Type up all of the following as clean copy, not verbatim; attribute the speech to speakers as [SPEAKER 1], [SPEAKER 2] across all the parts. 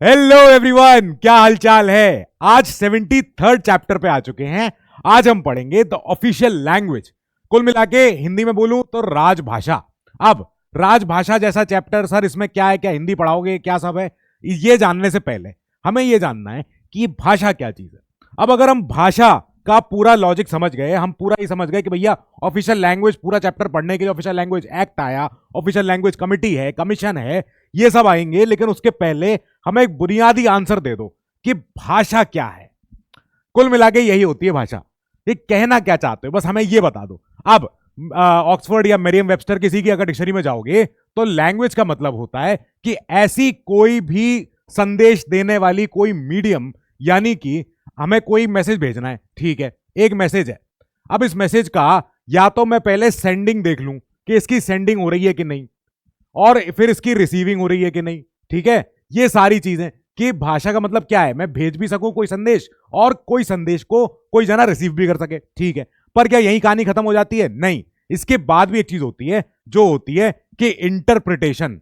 [SPEAKER 1] Hello everyone, क्या हालचाल है। आज 73rd चैप्टर पे आ चुके हैं। आज हम पढ़ेंगे द ऑफिशियल लैंग्वेज। कुल मिला के हिंदी में बोलूं तो राजभाषा। अब राजभाषा जैसा चैप्टर सर, इसमें क्या है, क्या हिंदी पढ़ाओगे, क्या सब है, ये जानने से पहले हमें ये जानना है कि भाषा क्या चीज है। अब अगर हम भाषा का पूरा लॉजिक समझ गए, हम पूरा ही समझ गए कि भैया ऑफिशियल लैंग्वेज, पूरा चैप्टर पढ़ने के लिए ऑफिशियल लैंग्वेज एक्ट आया, ऑफिशियल लैंग्वेज कमिटी है, कमीशन है, ये सब आएंगे। लेकिन उसके पहले हमें एक बुनियादी आंसर दे दो कि भाषा क्या है। कुल मिला के यही होती है भाषा। ये कहना क्या चाहते हो, बस हमें ये बता दो। अब ऑक्सफोर्ड या मेरियम वेबस्टर किसी की अगर डिक्शनरी में जाओगे तो लैंग्वेज का मतलब होता है कि ऐसी कोई भी संदेश देने वाली कोई मीडियम, यानी कि हमें कोई मैसेज भेजना है, ठीक है, एक मैसेज है। अब इस मैसेज का या तो मैं पहले सेंडिंग देख लूं कि इसकी सेंडिंग हो रही है कि नहीं, और फिर इसकी रिसीविंग हो रही है कि नहीं, ठीक है। ये सारी चीजें कि भाषा का मतलब क्या है, मैं भेज भी सकूं कोई संदेश और कोई संदेश को कोई जना रिसीव भी कर सके, ठीक है। पर क्या यही कहानी खत्म हो जाती है? नहीं, इसके बाद भी एक चीज होती है जो होती है कि इंटरप्रिटेशन।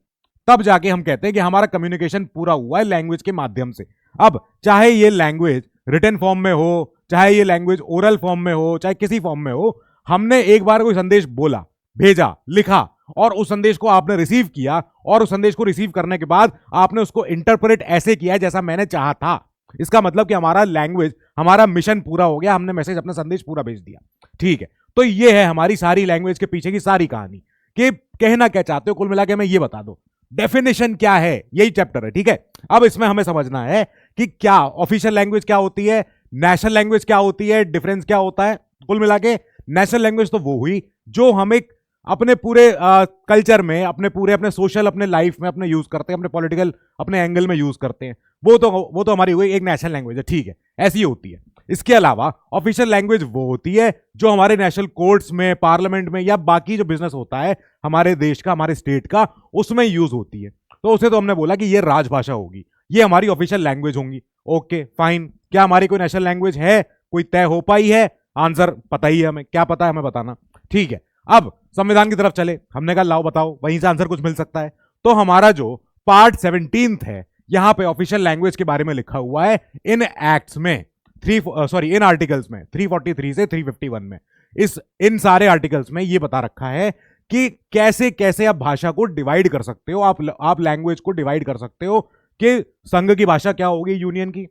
[SPEAKER 1] तब जाके हम कहते हैं कि हमारा कम्युनिकेशन पूरा हुआ है लैंग्वेज के माध्यम से। अब चाहे ये लैंग्वेज रिटन फॉर्म में हो, चाहे ये लैंग्वेज ओरल फॉर्म में हो, चाहे किसी फॉर्म में हो, हमने एक बार कोई संदेश बोला, भेजा, लिखा, और उस संदेश को आपने रिसीव किया, और उस संदेश को रिसीव करने के बाद आपने उसको इंटरप्रेट ऐसे किया जैसा मैंने चाहा था। इसका मतलब कि हमारा लैंग्वेज, हमारा मिशन पूरा हो गया, हमने मैसेज, अपना संदेश पूरा भेज दिया, ठीक है। तो ये है हमारी सारी लैंग्वेज के पीछे की सारी कहानी कि कहना क्या चाहते हो। कुल मिला के हमें ये बता दो डेफिनेशन क्या है, यही चैप्टर है, ठीक है। अब इसमें हमें समझना है कि क्या ऑफिशियल लैंग्वेज क्या होती है, नेशनल लैंग्वेज क्या होती है, डिफरेंस क्या होता है। कुल मिला के नेशनल लैंग्वेज तो वो हुई जो हम एक अपने पूरे कल्चर में, अपने सोशल, अपने लाइफ में अपने यूज करते हैं, अपने पॉलिटिकल, अपने एंगल में यूज करते हैं। वो तो हमारी हुई एक नेशनल लैंग्वेज है, ठीक है, ऐसी होती है। इसके अलावा ऑफिशियल लैंग्वेज वो होती है जो हमारे नेशनल कोर्ट्स में, पार्लियामेंट में, या बाकी जो बिजनेस होता है हमारे देश का, हमारे स्टेट का, उसमें यूज होती है। तो उसे तो हमने बोला कि ये राजभाषा होगी, ये हमारी ऑफिशियल लैंग्वेज होंगी। Okay fine. क्या हमारी कोई नेशनल लैंग्वेज है, कोई तय हो पाई है? आंसर पता ही है हमें। क्या पता है हमें बताना, ठीक है। अब संविधान की तरफ चले, हमने कहा लाओ बताओ, वहीं से आंसर कुछ मिल सकता है। तो हमारा जो पार्ट 17 है, यहां पे ऑफिशियल लैंग्वेज के बारे में लिखा हुआ है इन एक्ट्स में, इन आर्टिकल्स में 343 से 351 में। इन सारे आर्टिकल्स में ये बता रखा है कि कैसे कैसे आप भाषा को डिवाइड कर सकते हो, आप लैंग्वेज को डिवाइड कर सकते हो कि संघ की भाषा क्या होगी, यूनियन की,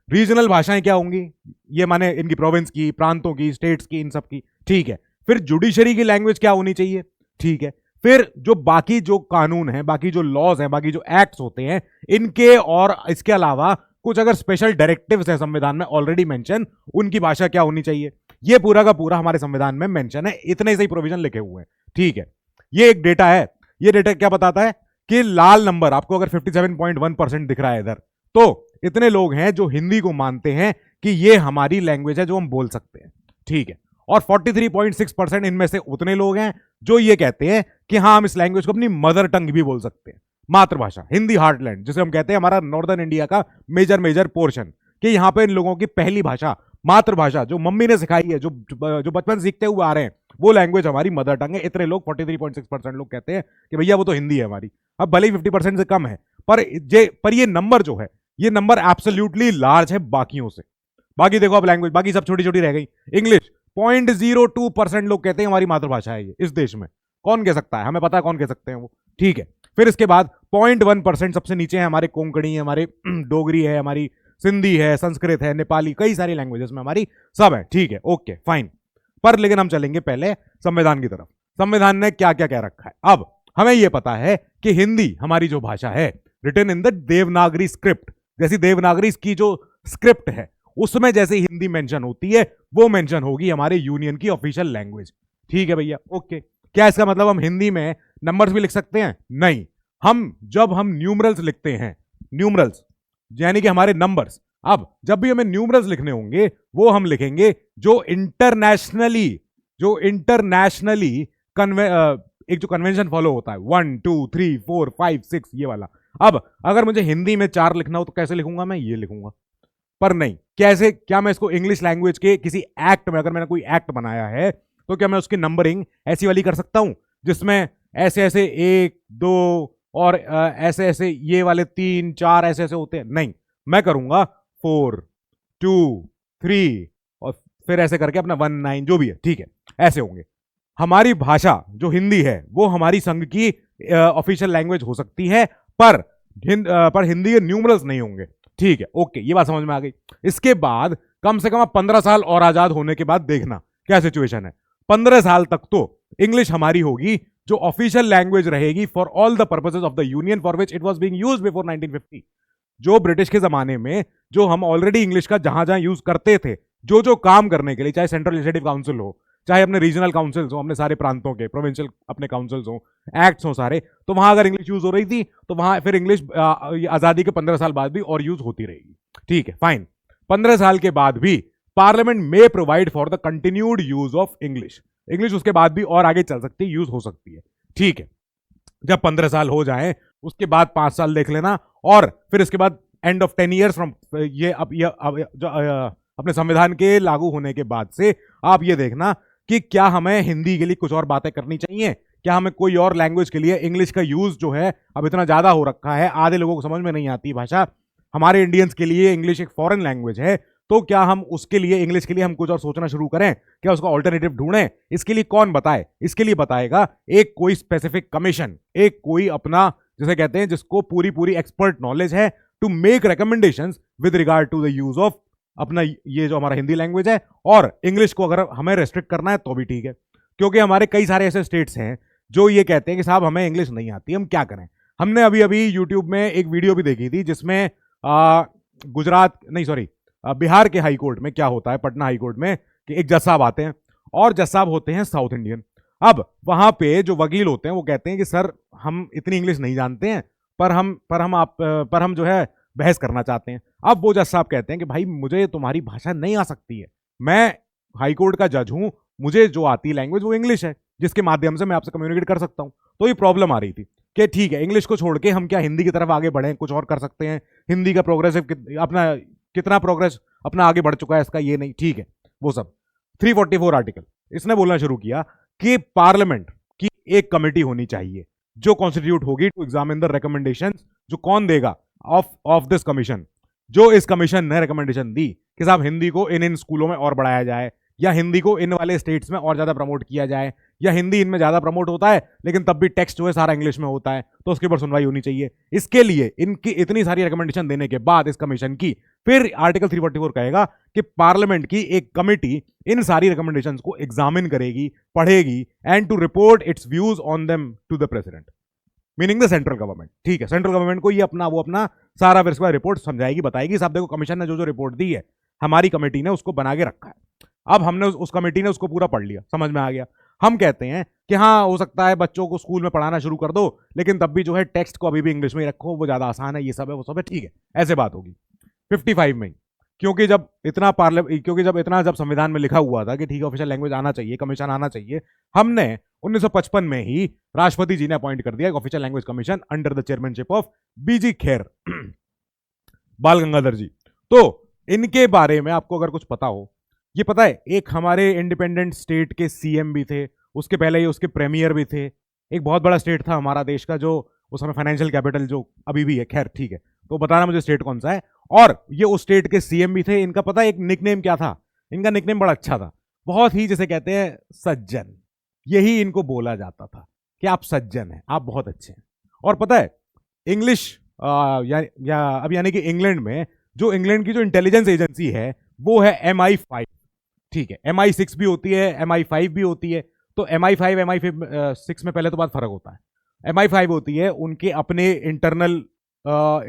[SPEAKER 1] रीजनल भाषाएं क्या होंगी, ये माने इनकी प्रोविंस की, प्रांतों की, स्टेट्स की, इन सब की, ठीक है। फिर जुडिशरी की लैंग्वेज क्या होनी चाहिए, ठीक है। फिर जो बाकी जो कानून है, बाकी जो लॉज हैं, बाकी जो एक्ट्स होते हैं, इनके और इसके अलावा कुछ अगर स्पेशल डायरेक्टिव्स है संविधान में ऑलरेडी मेंशन, उनकी भाषा क्या होनी चाहिए, ये पूरा का पूरा हमारे संविधान में मेंशन है। इतने से ही प्रोविजन लिखे हुए हैं, ठीक है। ये एक डेटा है। ये डेटा क्या बताता है कि लाल नंबर आपको अगर 57.1% दिख रहा है इधर, तो इतने लोग हैं जो हिंदी को मानते हैं कि ये हमारी लैंग्वेज है जो हम बोल सकते हैं, ठीक है। और 43.6% इनमें से उतने लोग हैं जो ये कहते हैं कि हाँ, हम इस लैंग्वेज को अपनी मदर टंग भी बोल सकते हैं, मातृभाषा, हिंदी हार्टलैंड जिसे हम कहते हैं, हमारा नॉर्दर्न इंडिया का मेजर पोर्शन, कि यहाँ पे इन लोगों की पहली भाषा, मातृभाषा, जो मम्मी ने सिखाई है, जो बचपन सीखते हुए आ रहे हैं, वो लैंग्वेज हमारी मदर टंग है। इतने लोग 43.6% लोग कहते हैं कि भैया वो तो हिंदी है हमारी। अब भले ही 50% से कम है, पर ये नंबर जो है, ये नंबर एब्सोल्युटली लार्ज है बाकियों से। बाकी देखो अब लैंग्वेज, बाकी सब छोटी छोटी रह गई। इंग्लिश 0.02% लोग कहते हैं हमारी मातृभाषा है ये इस देश में। कौन कह सकता है? हमें पता है कौन कह सकते हैं वो, ठीक है। फिर इसके बाद 0.1% सबसे नीचे है हमारे कोंकणी है, हमारे डोगरी है, हमारी सिंधी है, संस्कृत है, नेपाली, कई सारी लैंग्वेजेस में हमारी सब है, ठीक है, ओके फाइन। पर लेकिन हम चलेंगे पहले संविधान की तरफ। संविधान ने क्या क्या कह रखा है। अब हमें यह पता है कि हिंदी हमारी जो भाषा है, written in the Devanagari script, जैसी देवनागरी की जो स्क्रिप्ट है उसमें जैसे हिंदी मेंशन होती है, वो मेंशन होगी हमारे यूनियन की ऑफिशियल लैंग्वेज, ठीक है भैया, ओके। क्या इसका मतलब हम हिंदी में नंबर्स भी लिख सकते हैं? नहीं। जब हम न्यूमरल्स लिखते हैं, न्यूमरल्स यानी कि हमारे नंबर्स, अब जब भी हमें न्यूमरल्स लिखने होंगे वो हम लिखेंगे जो इंटरनेशनली एक जो कन्वेंशन फॉलो होता है, 1 2 3 4 5 6, ये वाला। अब अगर मुझे हिंदी में 4 लिखना हो तो कैसे लिखूंगा? मैं ये लिखूंगा। पर नहीं, कैसे? क्या मैं इसको इंग्लिश लैंग्वेज के किसी एक्ट में, अगर मैंने कोई एक्ट बनाया है, तो क्या मैं उसकी नंबरिंग ऐसी वाली कर सकता हूं जिसमें ऐसे ऐसे 1 2 और ऐसे ऐसे ये वाले 3 4 ऐसे ऐसे होते हैं, नहीं, मैं करूंगा 4 2 3 और फिर ऐसे करके अपना 1 9 जो भी है, ठीक है, ऐसे होंगे। हमारी भाषा जो हिंदी है वो हमारी संघ की ऑफिशियल लैंग्वेज हो सकती है, पर हिंदी के न्यूमरल्स नहीं होंगे, ठीक है, ओके, ये बात समझ में आ गई। इसके बाद कम से कम आप 15 साल और आजाद होने के बाद देखना क्या सिचुएशन है। 15 साल तक तो इंग्लिश हमारी होगी, जो ऑफिशियल लैंग्वेज रहेगी for all the purposes of the union for which it was being used before 1950। जो ब्रिटिश के जमाने में जो हम ऑलरेडी इंग्लिश का जहां जहां यूज करते थे, जो काम करने के लिए, चाहे सेंट्रल लेजिस्लेटिव काउंसिल हो, चाहे अपने रीजनल काउंसिल्स हो, अपने सारे प्रांतों के प्रोविंशियल अपने काउंसिल्स हो, एक्ट्स हो सारे, तो वहां अगर इंग्लिश यूज हो रही थी तो वहां फिर इंग्लिश आजादी के 15 साल बाद भी और यूज होती रहेगी, ठीक है, फाइन। 15 साल के बाद भी पार्लियामेंट में provide for the continued use of English. English उसके बाद भी और आगे चल सकती है, यूज हो सकती है, ठीक है। जब 15 साल हो जाए उसके बाद 5 साल देख लेना, और फिर इसके बाद एंड ऑफ 10 ईयर्स फ्रॉम अपने संविधान के लागू होने के बाद से आप ये देखना कि क्या हमें हिंदी के लिए कुछ और बातें करनी चाहिए, क्या हमें कोई और लैंग्वेज के लिए, इंग्लिश का यूज जो है अब इतना ज्यादा हो रखा है, आधे लोगों को समझ में नहीं आती भाषा, हमारे इंडियंस के लिए इंग्लिश एक फॉरेन लैंग्वेज है, तो क्या हम उसके लिए, इंग्लिश के लिए हम कुछ और सोचना शुरू करें, क्या उसका ऑल्टरनेटिव ढूंढें? इसके लिए कौन बताए? इसके लिए बताएगा एक कोई स्पेसिफिक कमीशन, एक कोई अपना, जैसे कहते हैं जिसको पूरी पूरी एक्सपर्ट नॉलेज है, to make recommendations with regard to the use of अपना ये जो हमारा हिंदी लैंग्वेज है। और इंग्लिश को अगर हमें रेस्ट्रिक्ट करना है तो भी ठीक है, क्योंकि हमारे कई सारे ऐसे स्टेट्स हैं जो ये कहते हैं कि साहब हमें इंग्लिश नहीं आती, हम क्या करें। हमने अभी अभी यूट्यूब में एक वीडियो भी देखी थी जिसमें गुजरात नहीं सॉरी बिहार के हाई कोर्ट में क्या होता है, पटना हाई कोर्ट में, कि एक जज साहब आते हैं और जज साहब होते हैं साउथ इंडियन। अब वहां पे जो वकील होते हैं वो कहते हैं कि सर हम इतनी इंग्लिश नहीं जानते हैं, पर हम जो है बहस करना चाहते हैं। अब वो जज साहब कहते हैं कि भाई मुझे तुम्हारी भाषा नहीं आ सकती है, मैं हाई कोर्ट का जज हूं, मुझे जो आती लैंग्वेज वो इंग्लिश है, जिसके माध्यम से मैं आपसे कम्युनिकेट कर सकता हूं। तो ये प्रॉब्लम आ रही थी कि ठीक है, इंग्लिश को छोड़ के हम क्या हिंदी की तरफ आगे बढ़े, कुछ और कर सकते हैं, हिंदी का प्रोग्रेसिव अपना कितना प्रोग्रेस अपना आगे बढ़ चुका है इसका ये नहीं, ठीक है, वो सब। 344 आर्टिकल इसने बोलना शुरू किया कि पार्लियामेंट की एक कमेटी होनी चाहिए जो कॉन्स्टिट्यूट होगी टू एग्जामिन द रिकमेंडेशंस, जो कौन देगा ऑफ दिस कमीशन, जो इस कमीशन ने रिकमेंडेशन दी कि साहब हिंदी को इन स्कूलों में और बढ़ाया जाए, या हिंदी को इन वाले स्टेट्स में और ज्यादा प्रमोट किया जाए, या हिंदी इनमें ज्यादा प्रमोट होता है लेकिन तब भी टेक्स्ट जो है सारा इंग्लिश में होता है, तो उसके ऊपर सुनवाई होनी चाहिए। इसके लिए इनकी इतनी सारी रिकमेंडेशन देने के बाद इस कमीशन की, फिर आर्टिकल 344 कहेगा कि पार्लियामेंट की एक कमेटी इन सारी रिकमेंडेशंस को एग्जामिन करेगी, पढ़ेगी, and to report its views on them to the president, meaning the central government, ठीक है। सेंट्रल गवर्नमेंट को ये अपना सारा फिर इसके रिपोर्ट समझाएगी, बताएगी साहब देखो कमीशन ने जो रिपोर्ट दी है, हमारी कमेटी ने उसको बना के रखा है। अब हमने उस कमेटी ने उसको पूरा पढ़ लिया, समझ में आ गया। हम कहते हैं कि हाँ हो सकता है बच्चों को स्कूल में पढ़ाना शुरू कर दो, लेकिन तब भी जो है टेक्स्ट को अभी भी इंग्लिश में ही रखो, वो ज्यादा आसान है, ये सब है वो सब है, ठीक है, ऐसे बात होगी 55 में। क्योंकि जब जब संविधान में लिखा हुआ था कि ठीक है ऑफिशियल लैंग्वेज आना चाहिए, कमीशन आना चाहिए, हमने 1955 में ही राष्ट्रपति जी ने अपॉइंट कर दिया official language commission under the chairmanship of BG Kher Bal Gangadhar जी। तो इनके बारे में आपको अगर कुछ पता हो, ये पता है एक हमारे इंडिपेंडेंट स्टेट के सीएम भी थे, उसके पहले ये उसके प्रीमियर भी थे, एक बहुत बड़ा स्टेट था हमारा देश का जो उस समय फाइनेंशियल कैपिटल जो अभी भी है, खैर ठीक है, तो बताना मुझे स्टेट कौन सा है, और ये उस स्टेट के सीएम भी थे। इनका पता है एक निकनेम क्या था? इनका निकनेम बड़ा अच्छा था, बहुत ही जैसे कहते हैं सज्जन, यही इनको बोला जाता था कि आप सज्जन हैं, आप बहुत अच्छे हैं। और पता है इंग्लिश अब यानी कि इंग्लैंड में जो इंग्लैंड की जो इंटेलिजेंस एजेंसी है वो है MI5, ठीक है, MI6 भी होती है, MI5 भी होती है। तो MI5 MI6 में पहले तो बात फर्क होता है। MI5 होती है उनके अपने इंटरनल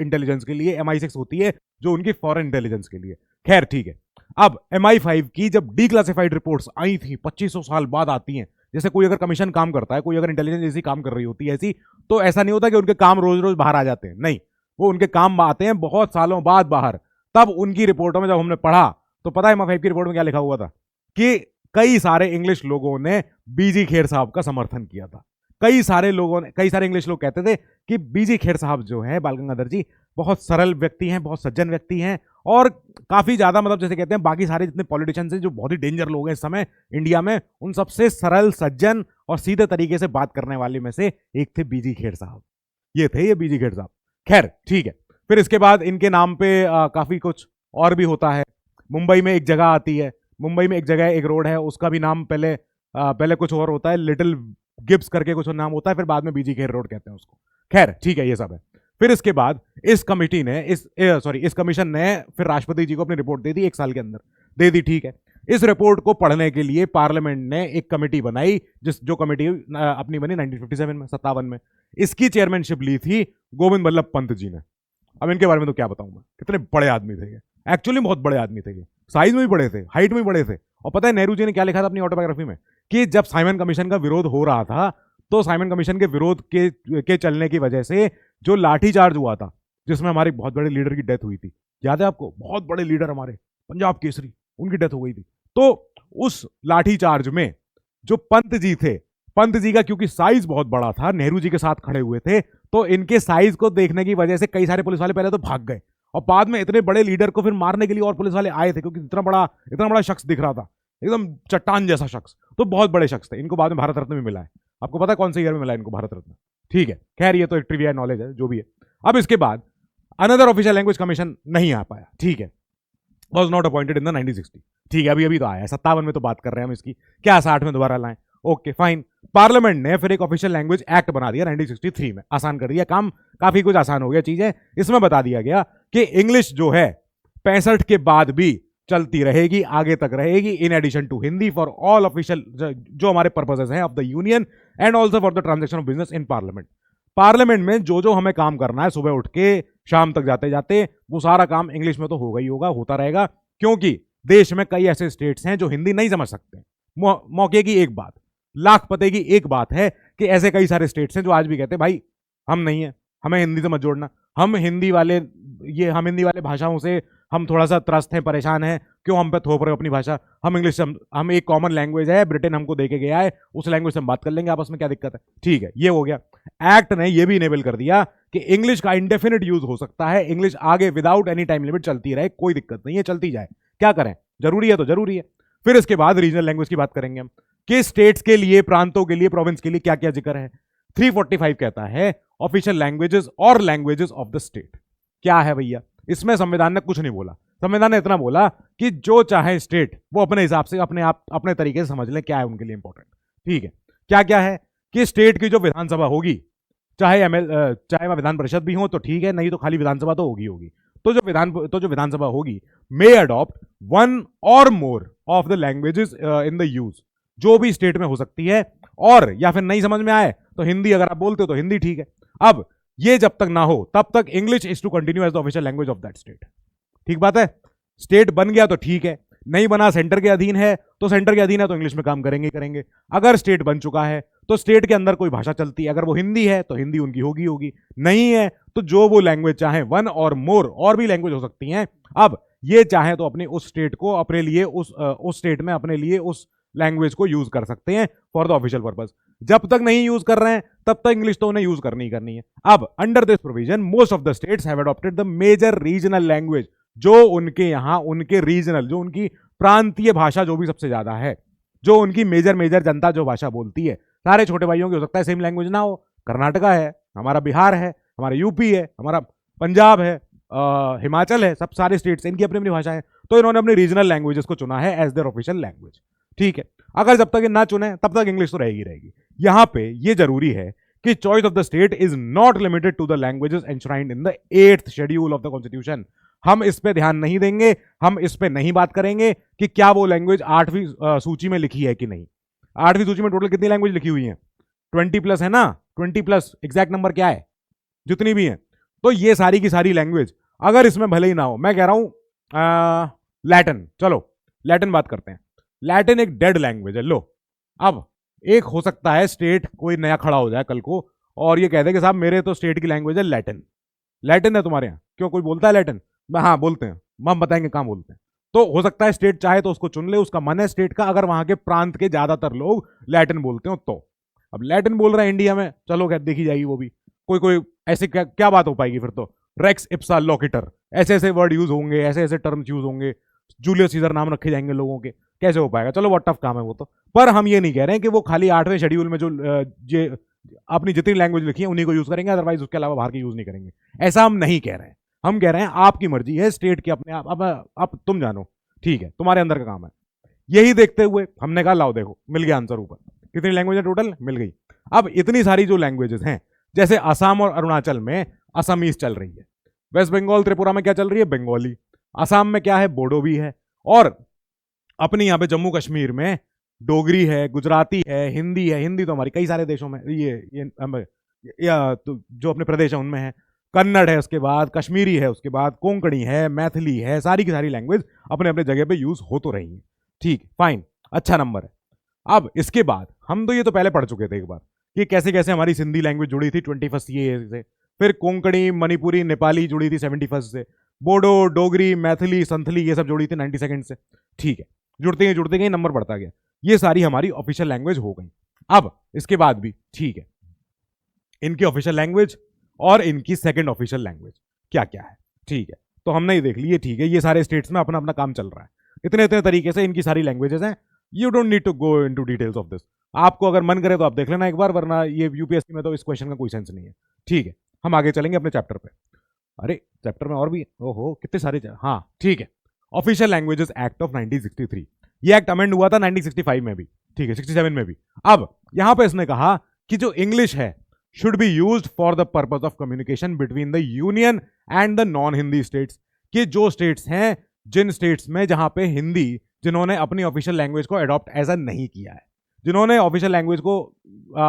[SPEAKER 1] इंटेलिजेंस के लिए, MI6 होती है जो उनकी फॉरेन इंटेलिजेंस के लिए। खैर ठीक है, अब MI5 की जब डिक्लासिफाइड रिपोर्ट्स आई थी 2500 साल बाद आती हैं, जैसे कोई अगर कमीशन काम करता है, कोई अगर इंटेलिजेंस एजेंसी काम कर रही होती है ऐसी, तो ऐसा नहीं होता कि उनके काम रोज रोज बाहर आ जाते हैं, नहीं, वो उनके काम आते हैं बहुत सालों बाद बाहर। तब उनकी रिपोर्टों में जब हमने पढ़ा तो पता है MI5 की रिपोर्ट में क्या लिखा हुआ था कि कई सारे इंग्लिश लोगों ने बीजी खेर साहब का समर्थन किया था। कई सारे इंग्लिश लोग कहते थे कि बीजी खेर साहब जो है बाल गंगाधर जी बहुत सरल व्यक्ति हैं, बहुत सज्जन व्यक्ति हैं, और काफी ज्यादा मतलब जैसे कहते हैं बाकी सारे जितने पॉलिटिशियंस हैं जो बहुत ही डेंजर लोग हैं इस समय इंडिया में, उन सबसे सरल, सज्जन और सीधे तरीके से बात करने वाले में से एक थे बीजी खेर साहब। ये थे ये बीजी खेर साहब। खैर ठीक है, फिर इसके बाद इनके नाम पे काफी कुछ और भी होता है। मुंबई में एक जगह आती है, मुंबई में एक जगह एक रोड है, उसका भी नाम पहले कुछ और होता है, लिटिल गिब्स करके कुछ नाम होता है, फिर बाद में बीजी खेर रोड कहते हैं उसको। खैर ठीक है, ये सब है। फिर इसके बाद इस कमिटी ने इस कमीशन ने फिर राष्ट्रपति जी को अपनी रिपोर्ट दे दी, 1 साल के अंदर दे दी, ठीक है। इस रिपोर्ट को पढ़ने के लिए पार्लियामेंट ने एक कमेटी बनाई, जो कमेटी अपनी बनी 1957 में, 57 में। इसकी चेयरमैनशिप ली थी गोविंद बल्लभ पंत जी ने। अब इनके बारे में तो क्या बताऊं मैं, कितने बड़े आदमी थे ये, एक्चुअली बहुत बड़े आदमी थे ये, साइज में भी बड़े थे, हाइट में भी बड़े थे। और पता है नेहरू जी ने क्या लिखा था अपनी ऑटोबायोग्राफी में, कि जब साइमन कमीशन का विरोध हो रहा था, तो साइमन कमीशन के विरोध के चलने की वजह से जो लाठीचार्ज हुआ था, जिसमें हमारे बहुत बड़े लीडर की डेथ हुई थी, याद है आपको, बहुत बड़े लीडर हमारे पंजाब केसरी, उनकी डेथ हो गई थी। तो उस लाठीचार्ज में जो पंत जी थे, पंत जी का क्योंकि साइज बहुत बड़ा था, नेहरू जी के साथ खड़े हुए थे, तो इनके साइज को देखने की वजह से कई सारे पुलिस वाले पहले तो भाग गए, और बाद में इतने बड़े लीडर को फिर मारने के लिए और पुलिस वाले आए थे, क्योंकि इतना बड़ा शख्स दिख रहा था, एकदम चट्टान जैसा शख्स, तो बहुत बड़े शख्स थे। इनको बाद में भारत रत्न भी मिला है, आपको पता है कौन से ईयर में मिला है इनको भारत रत्न, ठीक है। खैर ये तो एक ट्रिविया नॉलेज है, जो भी है। अब इसके बाद अनदर ऑफिशियल लैंग्वेज कमीशन नहीं आ पाया, ठीक है, was not appointed in the 1960, ठीक है। अभी तो आया है 57 में, तो बात कर रहे हैं हम इसकी, क्या 60 में दोबारा लाएं, ओके फाइन। पार्लियामेंट ने फिर एक ऑफिशियल लैंग्वेज एक्ट बना दिया 1963 में, आसान कर दिया काम, काफी कुछ आसान हो गया चीजें। इसमें बता दिया गया कि इंग्लिश जो है 65 के बाद भी चलती रहेगी, आगे तक रहेगी, in addition to Hindi for all official, जो हमारे पर्पसेस हैं of the union, and also for the transaction of business in parliament. Parliament में जो हमें काम करना है, सुबह उठ के शाम तक जाते जाते, वो सारा काम इंग्लिश में तो होगा ही होगा, होता रहेगा, क्योंकि देश में कई ऐसे स्टेट्स हैं जो हिंदी नहीं समझ सकते। मौके की एक बात, लाख पते की एक बात है कि ऐसे कई सारे स्टेट्स हैं जो आज भी कहते हैं भाई हम नहीं है, हमें हिंदी से मत जोड़ना, हम हिंदी वाले भाषाओं से हम थोड़ा सा त्रस्त हैं, परेशान हैं, क्यों हम पे थोप रहे हो अपनी भाषा, हम इंग्लिश से, हम एक कॉमन लैंग्वेज है, ब्रिटेन हमको दे के गया है, उस लैंग्वेज से हम बात कर लेंगे आपस में, क्या दिक्कत है, ठीक है, ये हो गया। एक्ट ने ये भी इनेबल कर दिया कि इंग्लिश का इंडेफिनिट यूज हो सकता है, इंग्लिश आगे विदाउट एनी टाइम लिमिट चलती रहे, कोई दिक्कत नहीं है, चलती जाए, क्या करें, जरूरी है तो जरूरी है। फिर इसके बाद रीजनल लैंग्वेज की बात करेंगे हम, कि स्टेट्स के लिए, प्रांतों के लिए, प्रोविंस के लिए क्या क्या जिक्र है। 345 कहता है ऑफिशियल लैंग्वेजेस और लैंग्वेजेस ऑफ द स्टेट। क्या है भैया, इसमें संविधान ने कुछ नहीं बोला, संविधान ने इतना बोला कि जो चाहे स्टेट वो अपने हिसाब से अपने तरीके से समझ लें क्या है उनके लिए इंपॉर्टेंट, ठीक है। क्या क्या है कि स्टेट की जो विधानसभा होगी, चाहे वह विधान परिषद भी हो तो ठीक है, नहीं तो खाली विधानसभा तो होगी, तो जो विधानसभा होगी मे अडॉप्ट वन और more of the languages in the use, जो भी स्टेट में हो सकती है, और या फिर नहीं समझ में आए तो हिंदी, अगर आप बोलते हो तो हिंदी, ठीक है। अब ये जब तक ना हो तब तक English is to continue as the official language of that state, ठीक बात है। स्टेट बन गया तो ठीक है, नहीं बना, सेंटर के अधीन है तो सेंटर के अधीन है तो इंग्लिश में काम करेंगे। अगर स्टेट बन चुका है तो स्टेट के अंदर कोई भाषा चलती है, अगर वो हिंदी है तो हिंदी उनकी होगी, नहीं है तो जो वो लैंग्वेज चाहे, वन और मोर और भी लैंग्वेज हो सकती हैं। अब ये चाहे तो अपने उस स्टेट को अपने लिए उस स्टेट में अपने लिए उस लैंग्वेज को यूज कर सकते हैं फॉर द ऑफिशियल पर्पस। जब तक नहीं यूज कर रहे हैं तब तक इंग्लिश तो उन्हें यूज करनी है। अब under this provision most of the states have adopted the major regional language, जो उनके यहां उनके रीजनल, जो उनकी प्रांतीय भाषा जो भी सबसे ज्यादा है, जो उनकी मेजर जनता जो भाषा बोलती है, सारे छोटे भाइयों की हो सकता है सेम लैंग्वेज ना हो, कर्नाटका है, हमारा बिहार है, हमारा यूपी है, हमारा पंजाब है, हिमाचल है, सब सारे स्टेट्स इनकी अपनी अपनी भाषा है, तो इन्होंने अपनी रीजनल लैंग्वेजेस को चुना है एज देयर ऑफिशियल लैंग्वेज, ठीक है। अगर जब तक ये ना चुने तब तक इंग्लिश तो रहेगी। यहां पे ये जरूरी है कि choice of the state is not limited to the languages enshrined in the 8th schedule of the constitution. हम इस पे ध्यान नहीं देंगे, हम इस पे नहीं बात करेंगे कि क्या वो लैंग्वेज 8वीं सूची में लिखी है कि नहीं। 8वीं सूची में टोटल कितनी लैंग्वेज लिखी हुई है? 20+ है ना, 20+, एग्जैक्ट नंबर क्या है, जितनी भी है। तो ये सारी की सारी लैंग्वेज अगर इसमें भले ही ना हो, मैं कह रहा हूं लैटिन, चलो लैटिन बात करते हैं। लैटिन एक डेड लैंग्वेज है। लो, अब एक हो सकता है स्टेट कोई नया खड़ा हो जाए कल को और ये कह दे कि साहब मेरे तो स्टेट की लैंग्वेज है लैटिन। लैटिन है तुम्हारे यहाँ? क्यों, कोई बोलता है लैटिन? हाँ बोलते हैं, हम बताएंगे कहाँ बोलते हैं। तो हो सकता है स्टेट चाहे तो उसको चुन ले, उसका मन है स्टेट का, अगर वहां के प्रांत के ज्यादातर लोग लैटिन बोलते हो तो। अब लैटिन बोल रहे हैं इंडिया में, चलो क्या देखी जाएगी वो भी, कोई ऐसे क्या बात हो पाएगी फिर तो। रेक्स इप्सा लोकेटर, ऐसे ऐसे वर्ड यूज होंगे, ऐसे ऐसे टर्म्स यूज होंगे, जूलियस सीजर नाम रखे जाएंगे लोगों के, कैसे हो पाएगा। चलो बहुत टफ काम है वो तो। पर हम ये नहीं कह रहे हैं कि वो खाली 8वें शेड्यूल में जो अपनी जितनी लैंग्वेज लिखी है उन्हीं को यूज करेंगे, अदरवाइज उसके अलावा बाहर की यूज नहीं करेंगे। ऐसा हम नहीं कह रहे हैं। हम कह रहे हैं आपकी मर्जी है, स्टेट की अपने आप, अब तुम जानो, ठीक है, तुम्हारे अंदर का काम है। यही देखते हुए हमने कहा लाओ देखो मिल गया आंसर ऊपर। कितनी लैंग्वेज है टोटल? मिल गई। अब इतनी सारी जो लैंग्वेजेस हैं, जैसे असम और अरुणाचल में असमीज चल रही है, वेस्ट बंगाल त्रिपुरा में क्या चल रही है? बंगाली। असम में क्या है? बोडो भी है। और अपने यहाँ पे जम्मू कश्मीर में डोगरी है, गुजराती है, हिंदी है। हिंदी तो हमारी कई सारे देशों में, या तो जो अपने प्रदेश है उनमें है। कन्नड़ है, उसके बाद कश्मीरी है, उसके बाद कोंकणी है, मैथिली है। सारी की सारी लैंग्वेज अपने अपने जगह पे यूज हो तो रही है। ठीक, फाइन, अच्छा नंबर है। अब इसके बाद हम तो ये तो पहले पढ़ चुके थे एक बार कि कैसे कैसे हमारी सिंधी लैंग्वेज जुड़ी थी 21st से, फिर कोंकणी, मणिपुरी, नेपाली जुड़ी थी 71 से, बोडो, डोगरी, मैथिली, संथली ये सब जुड़ी थी 92 से। ठीक है, जुड़ते गए नंबर बढ़ता गया। ये सारी हमारी ऑफिशियल लैंग्वेज हो गई। अब इसके बाद भी ठीक है, इनकी ऑफिशियल लैंग्वेज और इनकी सेकंड ऑफिशियल लैंग्वेज क्या क्या है। ठीक है, तो हमने ये देख ली, ठीक है, ये सारे स्टेट्स में अपना अपना काम चल रहा है। इतने इतने तरीके से इनकी सारी लैंग्वेजेस हैं। You don't need to go into details of this. आपको अगर मन करे तो आप देख लेना एक बार, वरना ये यूपीएससी में तो इस क्वेश्चन का कोई सेंस नहीं है। ठीक है, हम आगे चलेंगे अपने चैप्टर पे। अरे चैप्टर में और भी, ओहो कितने सारे, हाँ ठीक है। ऑफिशियल लैंग्वेजेस एक्ट ऑफ 1963, ये एक्ट अमेंड हुआ था 1965 में भी, ठीक है, 67 में भी। अब यहां पे इसने कहा कि जो इंग्लिश है should be used for the purpose of communication between the union and the non Hindi states, कि जो स्टेट्स हैं, जिन स्टेट्स में जहां पे हिंदी, जिन्होंने अपनी ऑफिशियल लैंग्वेज को अडॉप्ट एज अ नहीं किया है, जिन्होंने ऑफिशियल लैंग्वेज को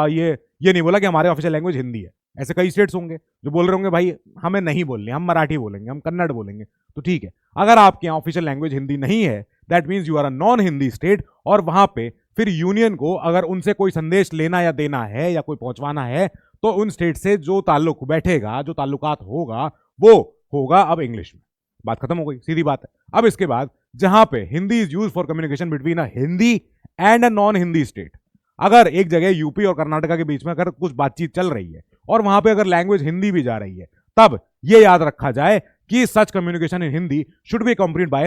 [SPEAKER 1] ये नहीं बोला कि हमारे ऑफिशियल लैंग्वेज हिंदी है। ऐसे कई स्टेट्स होंगे जो बोल रहे होंगे भाई हमें नहीं बोलनी, हम मराठी बोलेंगे, हम कन्नड़ बोलेंगे। तो ठीक है, अगर आपके यहाँ ऑफिशियल लैंग्वेज हिंदी नहीं है, that means you are a non Hindi state. और वहां पे फिर यूनियन को अगर उनसे कोई संदेश लेना या देना है या कोई पहुंचवाना है, तो उन स्टेट से जो ताल्लुक बैठेगा, जो ताल्लुकात होगा, वो होगा अब इंग्लिश में। बात खत्म हो गई, सीधी बात है। अब इसके बाद जहां पे Hindi is use for communication between a Hindi and a non Hindi state, अगर एक जगह यूपी और कर्नाटका के बीच में अगर कुछ बातचीत चल रही है और वहां पे अगर लैंग्वेज हिंदी भी जा रही है, तब ये याद रखा जाए कि such communication in Hindi should be complete by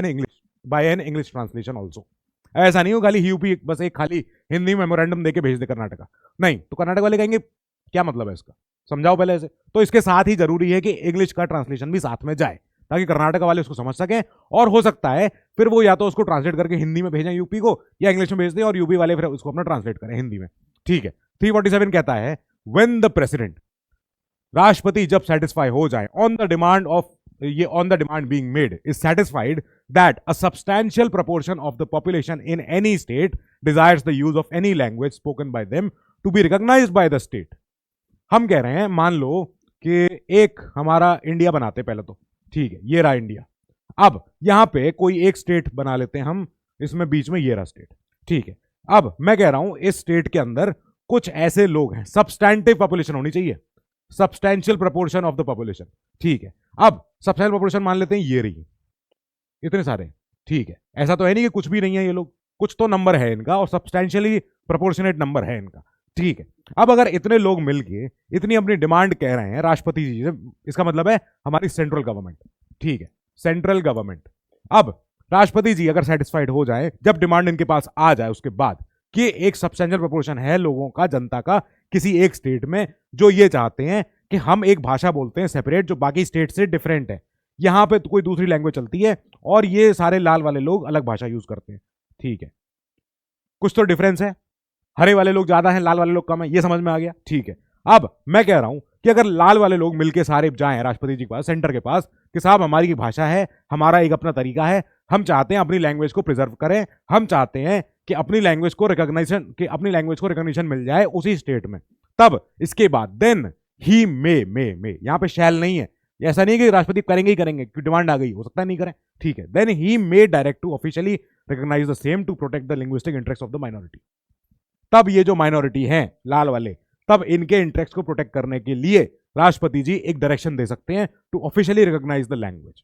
[SPEAKER 1] an English translation also. ऐसा नहीं हो खाली यूपी बस एक खाली हिंदी मेमोरेंडम देके भेज दे कर्नाटका, नहीं तो कर्नाटक वाले कहेंगे क्या मतलब है इसका, समझाओ पहले ऐसे। तो इसके साथ ही जरूरी है कि इंग्लिश का ट्रांसलेशन भी साथ में जाए, ताकि कर्नाटक वाले उसको समझ सकें। और हो सकता है फिर वो या तो उसको ट्रांसलेट करके हिंदी में भेजें यूपी को, या इंग्लिश में भेज दें और यूपी वाले फिर उसको अपना ट्रांसलेट करें हिंदी में। ठीक है, 347 कहता है व्हेन द प्रेसिडेंट, राष्ट्रपति जब सेटिस्फाई हो जाए on the demand being made is satisfied that a substantial proportion of the population in any state desires the use of any language spoken by them to be recognised by the state. हम कह रहे हैं, मान लो कि एक हमारा India बनाते पहले तो, ठीक है, ये रहा इंडिया। अब यहां पे कोई एक स्टेट बना लेते हैं हम, इसमें बीच में ये रहा स्टेट, ठीक है। अब मैं कह रहा हूं इस स्टेट के अंदर कुछ ऐसे लोग हैं, सब्सटैंटिव पॉपुलेशन होनी चाहिए, substantial proportion of the population, ठीक है। अब सब्सटैंशियल पॉपुलेशन मान लेते हैं ये रही, इतने सारे, ठीक है। ऐसा तो है नहीं कि कुछ भी नहीं है ये लोग, कुछ तो नंबर है इनका और सब्सटैंशियली प्रोपोर्शनेट नंबर है इनका, ठीक है। अब अगर इतने लोग मिलके इतनी अपनी डिमांड कह रहे हैं राष्ट्रपति जी से, इसका मतलब है हमारी सेंट्रल गवर्नमेंट, ठीक है, सेंट्रल गवर्नमेंट। अब राष्ट्रपति जी अगर सेटिस्फाइड हो जाए, जब डिमांड इनके पास आ जाए उसके बाद, कि एक सब्सटैंशियल प्रोपोर्शन है लोगों का, जनता का, किसी एक स्टेट में, जो ये चाहते हैं कि हम एक भाषा बोलते हैं सेपरेट, जो बाकी स्टेट से डिफरेंट है, यहां पे तो कोई दूसरी लैंग्वेज चलती है और ये सारे लाल वाले लोग अलग भाषा यूज करते हैं, ठीक है। कुछ तो डिफरेंस है, हरे वाले लोग ज्यादा हैं, लाल वाले लोग कम है, ये समझ में आ गया, ठीक है। अब मैं कह रहा हूं कि अगर लाल वाले लोग मिलके सारे जाएं राष्ट्रपति जी के पास, सेंटर के पास, कि साहब हमारी की भाषा है, हमारा एक अपना तरीका है, हम चाहते हैं अपनी लैंग्वेज को प्रिजर्व करें, हम चाहते हैं कि अपनी लैंग्वेज को रिकॉग्निशन मिल जाए उसी स्टेट में, तब इसके बाद देन ही मे यहां पे शैल नहीं है, ऐसा नहीं कि राष्ट्रपति करेंगे ही करेंगे, डिमांड आ गई, हो सकता है नहीं करें, ठीक है। Then he may direct to officially recognise the same to protect the linguistic interest of the minority. तब ये जो माइनॉरिटी हैं लाल वाले, तब इनके इंटरेस्ट को प्रोटेक्ट करने के लिए राष्ट्रपति जी एक डायरेक्शन दे सकते हैं to officially recognise the language,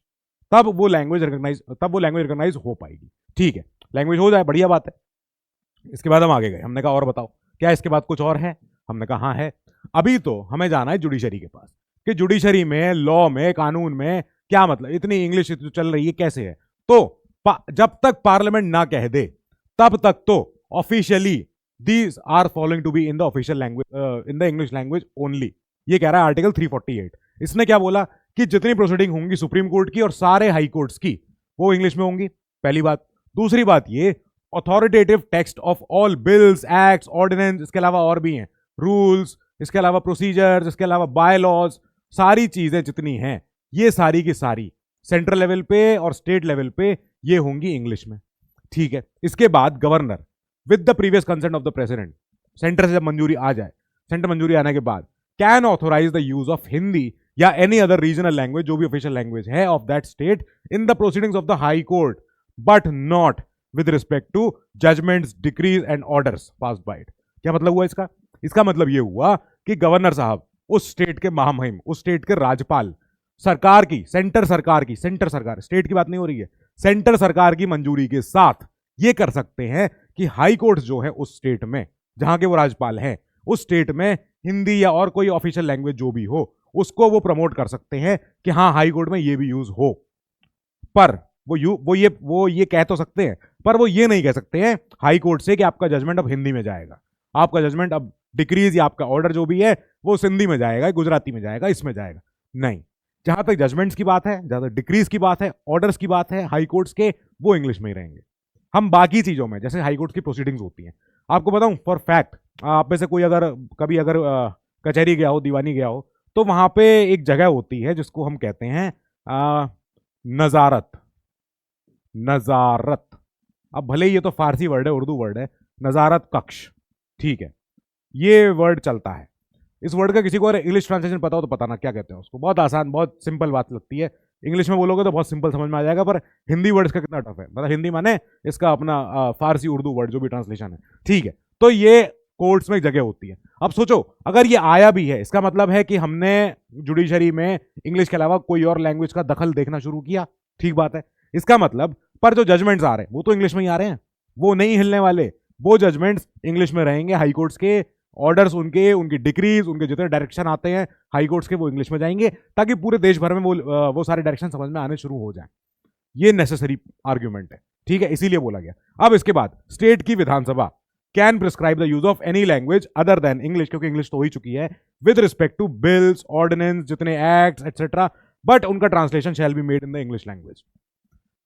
[SPEAKER 1] तब वो लैंग्वेज रिकॉग्नाइज हो पाएगी, ठीक है। लैंग्वेज हो जाए, बढ़िया बात है। इसके बाद हम आगे गए, हमने कहा और बताओ क्या इसके बाद कुछ और है, हमने कहा हाँ है। अभी तो हमें जाना है जुडिशरी के पास, कि जुडिशरी में, लॉ में, कानून में क्या मतलब, इतनी इंग्लिश चल रही है कैसे है। तो जब तक पार्लियामेंट ना कह दे, तब तक तो officially these are following to be in the official language in the English language only. ये कह रहा है आर्टिकल 348। इसने क्या बोला कि जितनी प्रोसीडिंग होंगी सुप्रीम कोर्ट की और सारे हाई कोर्ट्स की वो इंग्लिश में होंगी, पहली बात। दूसरी बात ये, authoritative text of all bills, acts, ordinance, इसके अलावा और भी हैं रूल्स, इसके अलावा प्रोसीजर्स, इसके अलावा बाय लॉज, सारी चीजें जितनी हैं ये सारी की सारी सेंट्रल लेवल पे और स्टेट लेवल पे ये होंगी इंग्लिश में, ठीक है। इसके बाद governor with the previous consent of the president, centre से जब मंजूरी आ जाए, सेंटर मंजूरी आने के बाद can authorise the use of Hindi or any other regional language, जो भी ऑफिशियल लैंग्वेज है of that state, in the proceedings of the high court, but not with respect to judgments, decrees and orders passed by it. क्या मतलब हुआ इसका? इसका मतलब यह हुआ कि गवर्नर साहब उस स्टेट के महामहिम, उस स्टेट के राज्यपाल, सरकार की, सेंटर सरकार की, सेंटर सरकार, स्टेट की बात नहीं हो रही है, सेंटर सरकार की मंजूरी के साथ ये कर सकते हैं कि हाई कोर्ट जो है उस स्टेट में जहां के वो राज्यपाल हैं, उस स्टेट में हिंदी या और कोई ऑफिशियल लैंग्वेज जो भी हो उसको वो प्रमोट कर सकते हैं कि हाँ हाई कोर्ट में ये भी यूज हो। पर वो ये कह तो सकते हैं, पर वो ये नहीं कह सकते हैं हाई कोर्ट से कि आपका जजमेंट अब हिंदी में जाएगा, आपका जजमेंट अब डिक्रीज या आपका ऑर्डर जो भी है वो सिंधी में जाएगा, गुजराती में जाएगा, इसमें जाएगा। नहीं, जहां तक जजमेंट्स की बात है, जहां तक डिक्रीज की बात है, ऑर्डर्स की बात है हाई कोर्ट्स के, वो इंग्लिश में ही रहेंगे। हम बाकी चीजों में जैसे हाई कोर्ट की प्रोसीडिंग्स होती हैं, आपको बताऊं फॉर फैक्ट, आप में से कोई अगर कभी अगर कचहरी गया हो, दीवानी गया हो, तो वहां पे एक जगह होती है जिसको हम कहते हैं नजारत। नजारत, अब भले ही ये तो फारसी वर्ड है, उर्दू वर्ड है, नजारत कक्ष, ठीक है, ये वर्ड चलता है। इस वर्ड का किसी को अगर इंग्लिश ट्रांसलेशन पता हो तो बताना क्या कहते हैं उसको। बहुत आसान, बहुत सिंपल बात लगती है, इंग्लिश में बोलोगे तो बहुत सिंपल समझ में आ जाएगा, पर हिंदी वर्ड इसका कितना टफ है, मतलब हिंदी माने इसका अपना फारसी उर्दू वर्ड जो भी ट्रांसलेशन है, ठीक है। तो ये कोर्ट्स में एक जगह होती है। अब सोचो अगर ये आया भी है, इसका मतलब है कि हमने जुडिशरी में इंग्लिश के अलावा कोई और लैंग्वेज का दखल देखना शुरू किया, ठीक बात है। इसका मतलब पर जो जजमेंट्स आ रहे हैं वो तो इंग्लिश में ही आ रहे हैं, वो नहीं हिलने वाले, वो जजमेंट्स इंग्लिश में रहेंगे। हाई कोर्ट्स के ऑर्डर्स, उनकी डिक्रीज, उनके जितने डायरेक्शन आते हैं हाई कोर्ट्स के, वो इंग्लिश में जाएंगे, ताकि पूरे देश भर में वो सारे डायरेक्शन समझ में आने शुरू हो जाए। ये नेसेसरी आर्ग्यूमेंट है, ठीक है, इसीलिए बोला गया। अब इसके बाद स्टेट की विधानसभा can prescribe the use of any language other than English, क्योंकि इंग्लिश तो हो ही चुकी है, with respect to bills, ordinances, जितने एक्ट्स एक्सेट्रा, बट उनका translation shall be made in the English language.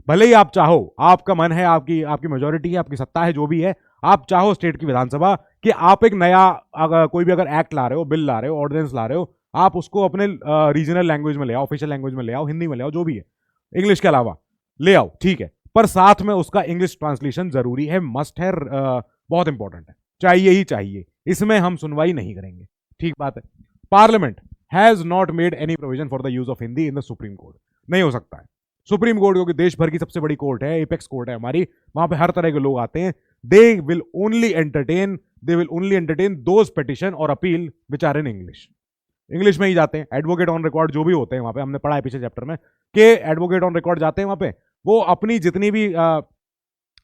[SPEAKER 1] भले ही आप चाहो, आपका मन है, आपकी मेजोरिटी है, आपकी सत्ता है, जो भी है, आप चाहो स्टेट की विधानसभा कि आप एक नया कोई भी अगर एक्ट ला रहे हो, बिल ला रहे हो, ऑर्डिनेंस ला रहे हो, आप उसको अपने रीजनल लैंग्वेज में ले आओ, ऑफिशियल लैंग्वेज में ले आओ, हिंदी में ले आओ, जो भी है, इंग्लिश के अलावा ले आओ, ठीक है, पर साथ में उसका इंग्लिश ट्रांसलेशन जरूरी है, मस्ट है, बहुत इंपॉर्टेंट है, चाहिए ही चाहिए, इसमें हम सुनवाई नहीं करेंगे, ठीक बात है। Parliament has not made any provision for the use of Hindi in the supreme court, नहीं हो सकता है। सुप्रीम कोर्ट क्योंकि देश भर की सबसे बड़ी कोर्ट है, एपेक्स कोर्ट है हमारी, वहां पे हर तरह के लोग आते हैं, they will only entertain those petition और appeal which are in English। English में ही जाते हैं, एडवोकेट ऑन रिकॉर्ड जो भी होते हैं वहां पे, हमने पढ़ा है पिछले चैप्टर में कि एडवोकेट ऑन रिकॉर्ड जाते हैं वहां पे, वो अपनी जितनी भी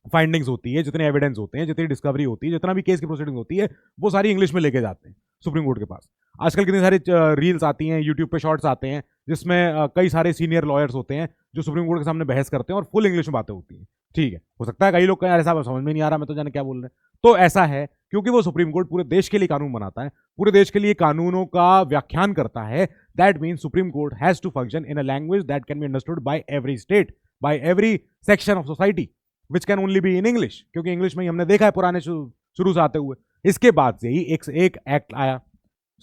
[SPEAKER 1] फाइंडिंग्स होती है, जितने एविडेंस होते हैं, जितनी डिस्कवरी होती है, जितना भी केस की प्रोसीडिंग होती है, वो सारी इंग्लिश में लेके जाते हैं सुप्रीम कोर्ट के पास। आजकल कितनी सारी रील्स आती हैं, यूट्यूब पे शॉर्ट्स आते हैं, जिसमें कई सारे सीनियर लॉयर्स होते हैं जो सुप्रीम कोर्ट के सामने बहस करते हैं और फुल इंग्लिश में बातें होती हैं, ठीक है। हो सकता है कई लोग कहें अरे साहब समझ में नहीं आ रहा, मैं तो जाने क्या बोल रहे हैं, तो ऐसा है क्योंकि वो सुप्रीम कोर्ट पूरे देश के लिए कानून बनाता है, पूरे देश के लिए कानूनों का व्याख्यान करता है। That means supreme court has to function in a language that can be understood by every state, by every section of society, which can only be in English, क्योंकि इंग्लिश में ही हमने देखा है पुराने शुरू से आते हुए। इसके बाद से ही एक एक्ट आया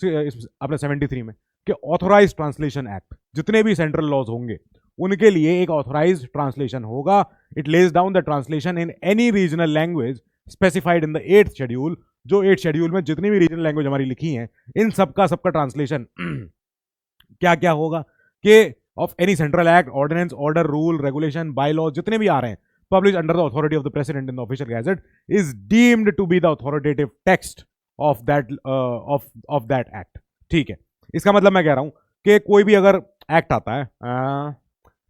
[SPEAKER 1] अपने 73 में कि ऑथोराइज ट्रांसलेशन एक्ट, जितने भी सेंट्रल लॉज होंगे उनके लिए एक ऑथोराइज ट्रांसलेशन होगा। It lays down the translation in any regional language specified in the 8th schedule, जो 8th शेड्यूल में जितनी भी रीजनल लैंग्वेज हमारी लिखी हैं, इन सबका ट्रांसलेशन क्या क्या होगा कि of any central act, ordinance, order, rule, regulation, bylaw, जितने भी आ रहे हैं, published under the authority of the president in the official gazette, is deemed to be the authoritative text of that act, ठीक है। इसका मतलब मैं कह रहा हूं कि कोई भी अगर एक्ट आता है,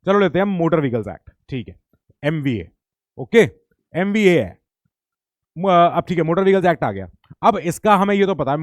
[SPEAKER 1] चलो लेते हैं मोटर व्हीकल्स एक्ट, ठीक है, MVA, ओके, MVA है, अब ठीक है, मोटर व्हीकल्स एक्ट आ गया। अब इसका हमें ये तो पता है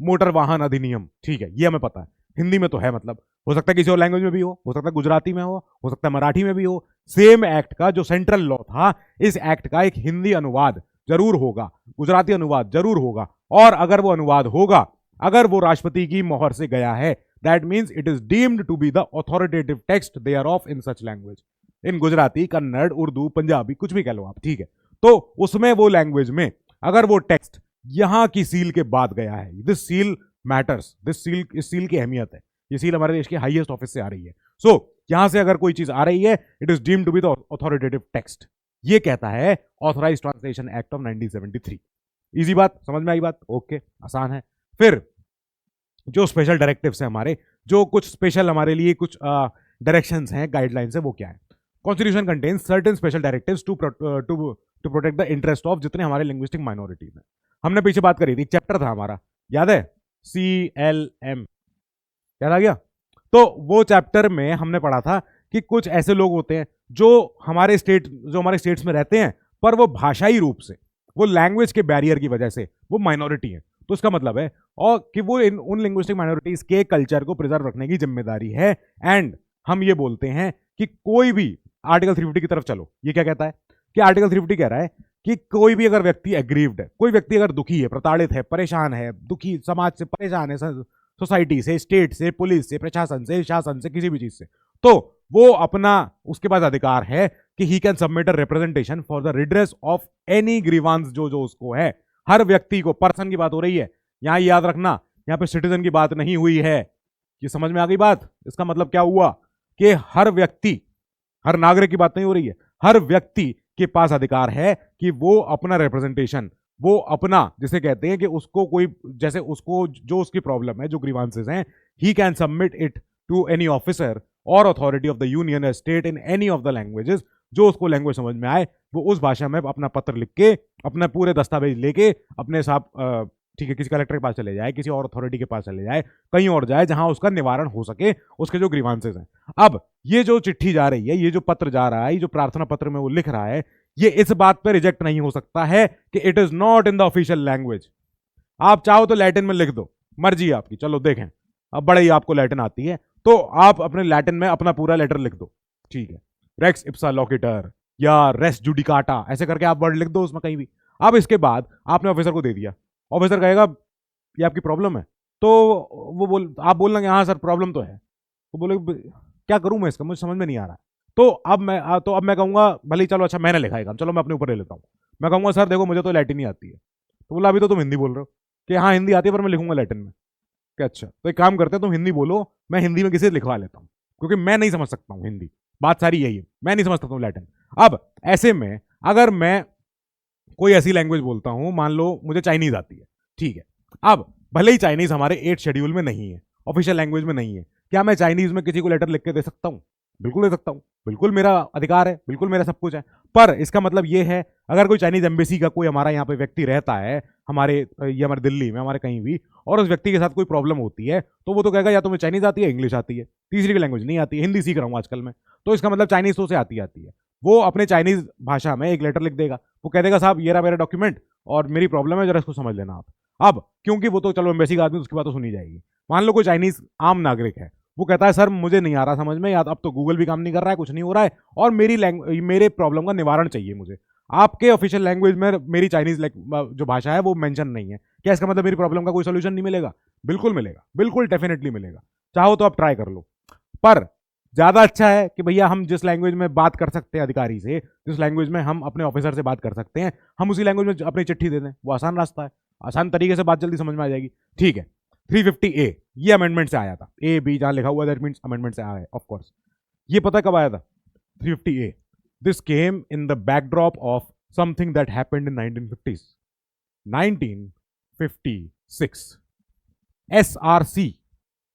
[SPEAKER 1] मोटर वाहन अधिनियम, ठीक है, ये हमें पता है, हिंदी में तो है, मतलब हो सकता है किसी और लैंग्वेज में भी हो सकता है गुजराती में हो सकता है मराठी में भी हो। सेम एक्ट का जो सेंट्रल लॉ था, इस एक्ट का एक हिंदी अनुवाद जरूर होगा, गुजराती अनुवाद जरूर होगा, और अगर वो अनुवाद होगा, अगर वो राष्ट्रपति की मोहर से गया है, that means it is deemed to be the authoritative text thereof in such language. In Gujarati, Kannada, Urdu, Punjabi, कुछ भी कह लो आप, ठीक है। तो उसमें वो लैंग्वेज में अगर वो टेक्स्ट यहां की सील के बाद गया है, this seal matters, this seal, इस सील की अहमियत है, ये सील हमारे देश के हाईएस्ट ऑफिस से आ रही है। सो यहां से अगर कोई चीज आ रही है, it is deemed to be the authoritative text. ये कहता है authorised translation act of 1973। Easy बात, समझ में आई बात? ओके, आसान है। फिर जो स्पेशल डायरेक्टिव्स हैं हमारे, जो कुछ स्पेशल हमारे लिए कुछ डायरेक्शंस हैं, गाइडलाइंस है, वो क्या है? Constitution contains certain special directives to protect the interest of जितने हमारे लिंग्विस्टिक माइनॉरिटीज हैं। हमने पीछे बात करी थी, चैप्टर था हमारा, याद है? CLM, याद आ गया? तो वो चैप्टर में हमने पढ़ा था कि कुछ ऐसे लोग होते हैं जो हमारे स्टेट्स में रहते हैं, पर वो भाषाई रूप से, वो लैंग्वेज के बैरियर की वजह से वो माइनॉरिटी है। तो इसका मतलब है और कि वो उन लिंग्विस्टिक माइनॉरिटीज के कल्चर को प्रिजर्व रखने की जिम्मेदारी है। एंड हम ये बोलते हैं कि कोई भी, आर्टिकल 350 की तरफ चलो, ये क्या कहता है कि आर्टिकल 350 कह रहा है कि कोई भी अगर व्यक्ति एग्रीव्ड है, कोई व्यक्ति अगर दुखी है, प्रताड़ित है, परेशान है, दुखी, समाज से परेशान है, सोसाइटी से, स्टेट से, पुलिस से, प्रशासन से, शासन से, किसी भी चीज से, तो वो अपना, उसके पास अधिकार है कि ही can submit a representation for the redress of any grievance जो उसको है। हर व्यक्ति को, पर्सन की बात हो रही है यहां, याद रखना, यहां पे सिटीजन की बात नहीं हुई है। ये समझ में आ गई बात? इसका मतलब क्या हुआ कि हर व्यक्ति, हर नागरिक की बात नहीं हो रही है, हर व्यक्ति के पास अधिकार है कि वो अपना रिप्रेजेंटेशन, वो अपना, जिसे कहते हैं कि उसको कोई, जैसे उसको जो उसकी प्रॉब्लम है, जो ग्रीवांसेस हैं, he can submit it to any officer और अथॉरिटी ऑफ द यूनियन या state in any of the languages, जो उसको लैंग्वेज समझ में आए, वो उस भाषा में अपना पत्र लिख के, अपने पूरे दस्तावेज लेके अपने साथ, ठीक है, किसी कलेक्टर के पास चले जाए, किसी और अथॉरिटी के पास चले जाए, कहीं और जाए जहां उसका निवारण हो सके, उसके जो ग्रीवांसेस हैं। अब ये जो चिट्ठी जा रही है, ये जो पत्र जा रहा है, ये जो प्रार्थना पत्र में वो लिख रहा है, ये इस बात पर रिजेक्ट नहीं हो सकता है कि it is not in the official language. आप चाहो तो लैटिन में लिख दो, मर्जी है आपकी, चलो देखें, अब बड़े ही आपको लैटिन आती है, तो आप अपने लैटिन में अपना पूरा लेटर लिख दो, ठीक है, रेक्स इप्सा लोकेटर या रेस जुडिकाटा, ऐसे करके आप वर्ड लिख दो उसमें कहीं भी। अब इसके बाद आपने ऑफिसर को दे दिया, ऑफिसर कहेगा ये आपकी प्रॉब्लम है, तो वो आप बोलना हाँ सर प्रॉब्लम तो है, वो बोले क्या करूं मैं इसका, मुझे समझ में नहीं आ रहा है। तो अब मैं कहूंगा भले चलो अच्छा मैंने लिखा है काम, चलो मैं अपने ऊपर ले लेता हूँ, मैं कहूंगा सर देखो मुझे तो लैटिन नहीं आती है। तो बोला अभी तो तुम हिंदी बोल रहे हो कि हाँ हिंदी आती है पर मैं लिखूंगा लैटिन में। कि अच्छा तो एक काम करते हैं, तुम हिंदी बोलो, मैं हिंदी में किसी से लिखवा लेता हूँ, क्योंकि मैं नहीं समझ सकता हूँ हिंदी, बात सारी यही है, मैं नहीं समझ सकता हूँ लैटिन। अब ऐसे में अगर मैं कोई ऐसी लैंग्वेज बोलता हूँ, मान लो मुझे चाइनीज आती है, ठीक है, अब भले ही चाइनीज हमारे 8 शेड्यूल में नहीं है, ऑफिशियल लैंग्वेज में नहीं है, क्या मैं चाइनीज में किसी को लेटर लिख के दे सकता हूँ? बिल्कुल दे सकता हूँ, बिल्कुल मेरा अधिकार है, बिल्कुल मेरा सब कुछ है। पर इसका मतलब ये है अगर कोई चाइनीज एम्बेसी का कोई हमारा यहाँ पे व्यक्ति रहता है, हमारे दिल्ली में, हमारे कहीं भी, और उस व्यक्ति के साथ कोई प्रॉब्लम होती है, तो वो तो कहेगा या तो मुझे चाइनीज आती है, इंग्लिश आती है, तीसरी की लैंग्वेज नहीं आती है, हिंदी सीख रहा हूँ आजकल मैं, तो इसका मतलब चाइनीज तो उसे आती है। वो अपने चाइनीज भाषा में एक लेटर लिख देगा, वो कह देगा साहब ये रहा मेरा डॉक्यूमेंट और मेरी प्रॉब्लम है, जरा इसको समझ लेना आप। अब क्योंकि वो तो चलो एम्बेसी का आदमी, उसकी बात तो सुनी जाएगी। मान लो कोई चाइनीज आम नागरिक है, वो कहता है सर मुझे नहीं आ रहा समझ में, या अब तो गूगल भी काम नहीं कर रहा है, कुछ नहीं हो रहा है, और मेरे प्रॉब्लम का निवारण चाहिए मुझे, आपके ऑफिशियल लैंग्वेज में मेरी चाइनीज जो भाषा है वो मेंशन नहीं है, क्या इसका मतलब मेरी प्रॉब्लम का कोई सोल्यूशन नहीं मिलेगा? बिल्कुल मिलेगा, बिल्कुल डेफिनेटली मिलेगा, चाहो तो आप ट्राई कर लो। पर ज्यादा अच्छा है कि भैया हम जिस लैंग्वेज में बात कर सकते हैं अधिकारी से, जिस लैंग्वेज में हम अपने ऑफिसर से बात कर सकते हैं, हम उसी लैंग्वेज में अपनी चिट्ठी दे दें, वो आसान रास्ता है, आसान तरीके से बात जल्दी समझ में आ जाएगी। ठीक है, 350A ये अमेंडमेंट से आया था, ए बी जहां लिखा हुआ दैट मींस अमेंडमेंट से आया है ऑफ कोर्स। ये पता कब आया था 350A? This came in the backdrop of something that happened in 1950s, 1956। SRC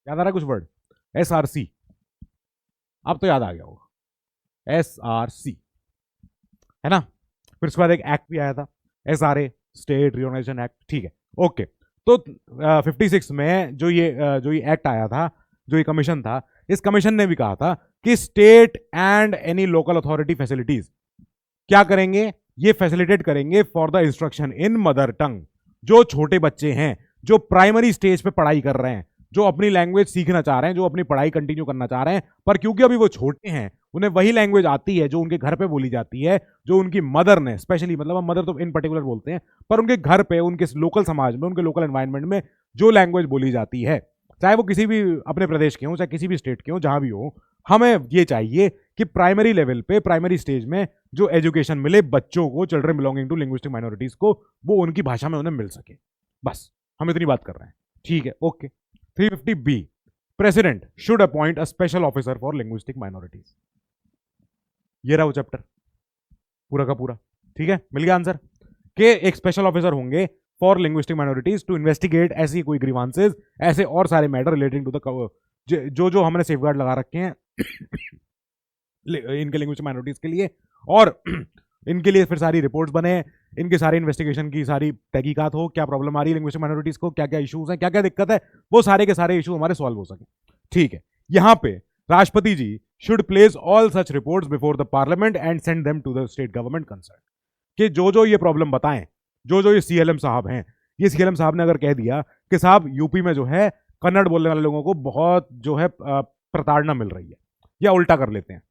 [SPEAKER 1] याद आ रहा है कुछ वर्ड? SRC अब तो याद आ गया होगा, SRC है ना। फिर उसके बाद एक एक्ट भी आया था, SRA स्टेट रिऑर्गेनाइजेशन एक्ट, ठीक है, ओके। तो 56 में जो ये एक्ट आया था, जो ये कमीशन था, इस कमीशन ने भी कहा था कि state and any local authority facilities क्या करेंगे, ये फैसिलिटेट करेंगे for the instruction in mother tongue. जो छोटे बच्चे हैं, जो प्राइमरी स्टेज पे पढ़ाई कर रहे हैं, जो अपनी लैंग्वेज सीखना चाह रहे हैं, जो अपनी पढ़ाई कंटिन्यू करना चाह रहे हैं, पर क्योंकि अभी वो छोटे हैं, उन्हें वही लैंग्वेज आती है जो उनके घर पे बोली जाती है, जो उनकी मदर ने स्पेशली, मतलब हम मदर तो इन पर्टिकुलर बोलते हैं, पर उनके घर पे, उनके लोकल समाज में, उनके लोकल एनवायरनमेंट में जो लैंग्वेज बोली जाती है, चाहे वो किसी भी अपने प्रदेश के हो, चाहे किसी भी स्टेट के हो, जहां भी हो, हमें ये चाहिए कि प्राइमरी लेवल पे, प्राइमरी स्टेज में जो एजुकेशन मिले बच्चों को, children belonging to linguistic minorities को, वो उनकी भाषा में उन्हें मिल सके। बस हम इतनी बात कर रहे हैं, ठीक है, okay. 350B, president should appoint a special officer for linguistic minorities. ये रहा वो चैप्टर पूरा का पूरा, ठीक है, मिल गया आंसर कि एक स्पेशल ऑफिसर होंगे for linguistic minorities to investigate ऐसी कोई ग्रीवांसेस, ऐसे और सारे मैटर रिलेटिंग टू द जो जो हमने सेफगार्ड लगा रखे हैं इनके लिंग्विस्टिक माइनॉरिटीज के लिए, और इनके लिए फिर सारी रिपोर्ट्स बने, इनके सारे इन्वेस्टिगेशन की सारी तहकीकात हो, क्या प्रॉब्लम आ रही है लिंग्विस्टिक माइनॉरिटीज को, क्या क्या इश्यूज हैं, क्या क्या दिक्कत है, वो सारे के सारे इशू हमारे सॉल्व हो सके, ठीक है। यहां पे राष्ट्रपति ji should place all such reports before the parliament and send them to the state government concern. कि जो जो ये प्रॉब्लम बताएं, जो जो ये सीएलएम साहब हैं, ये सीएलएम साहब ने अगर कह दिया कि साहब यूपी में जो है कन्नड़ बोलने वाले लोगों को बहुत जो है प्रताड़ना मिल रही है, या उल्टा कर लेते हैं,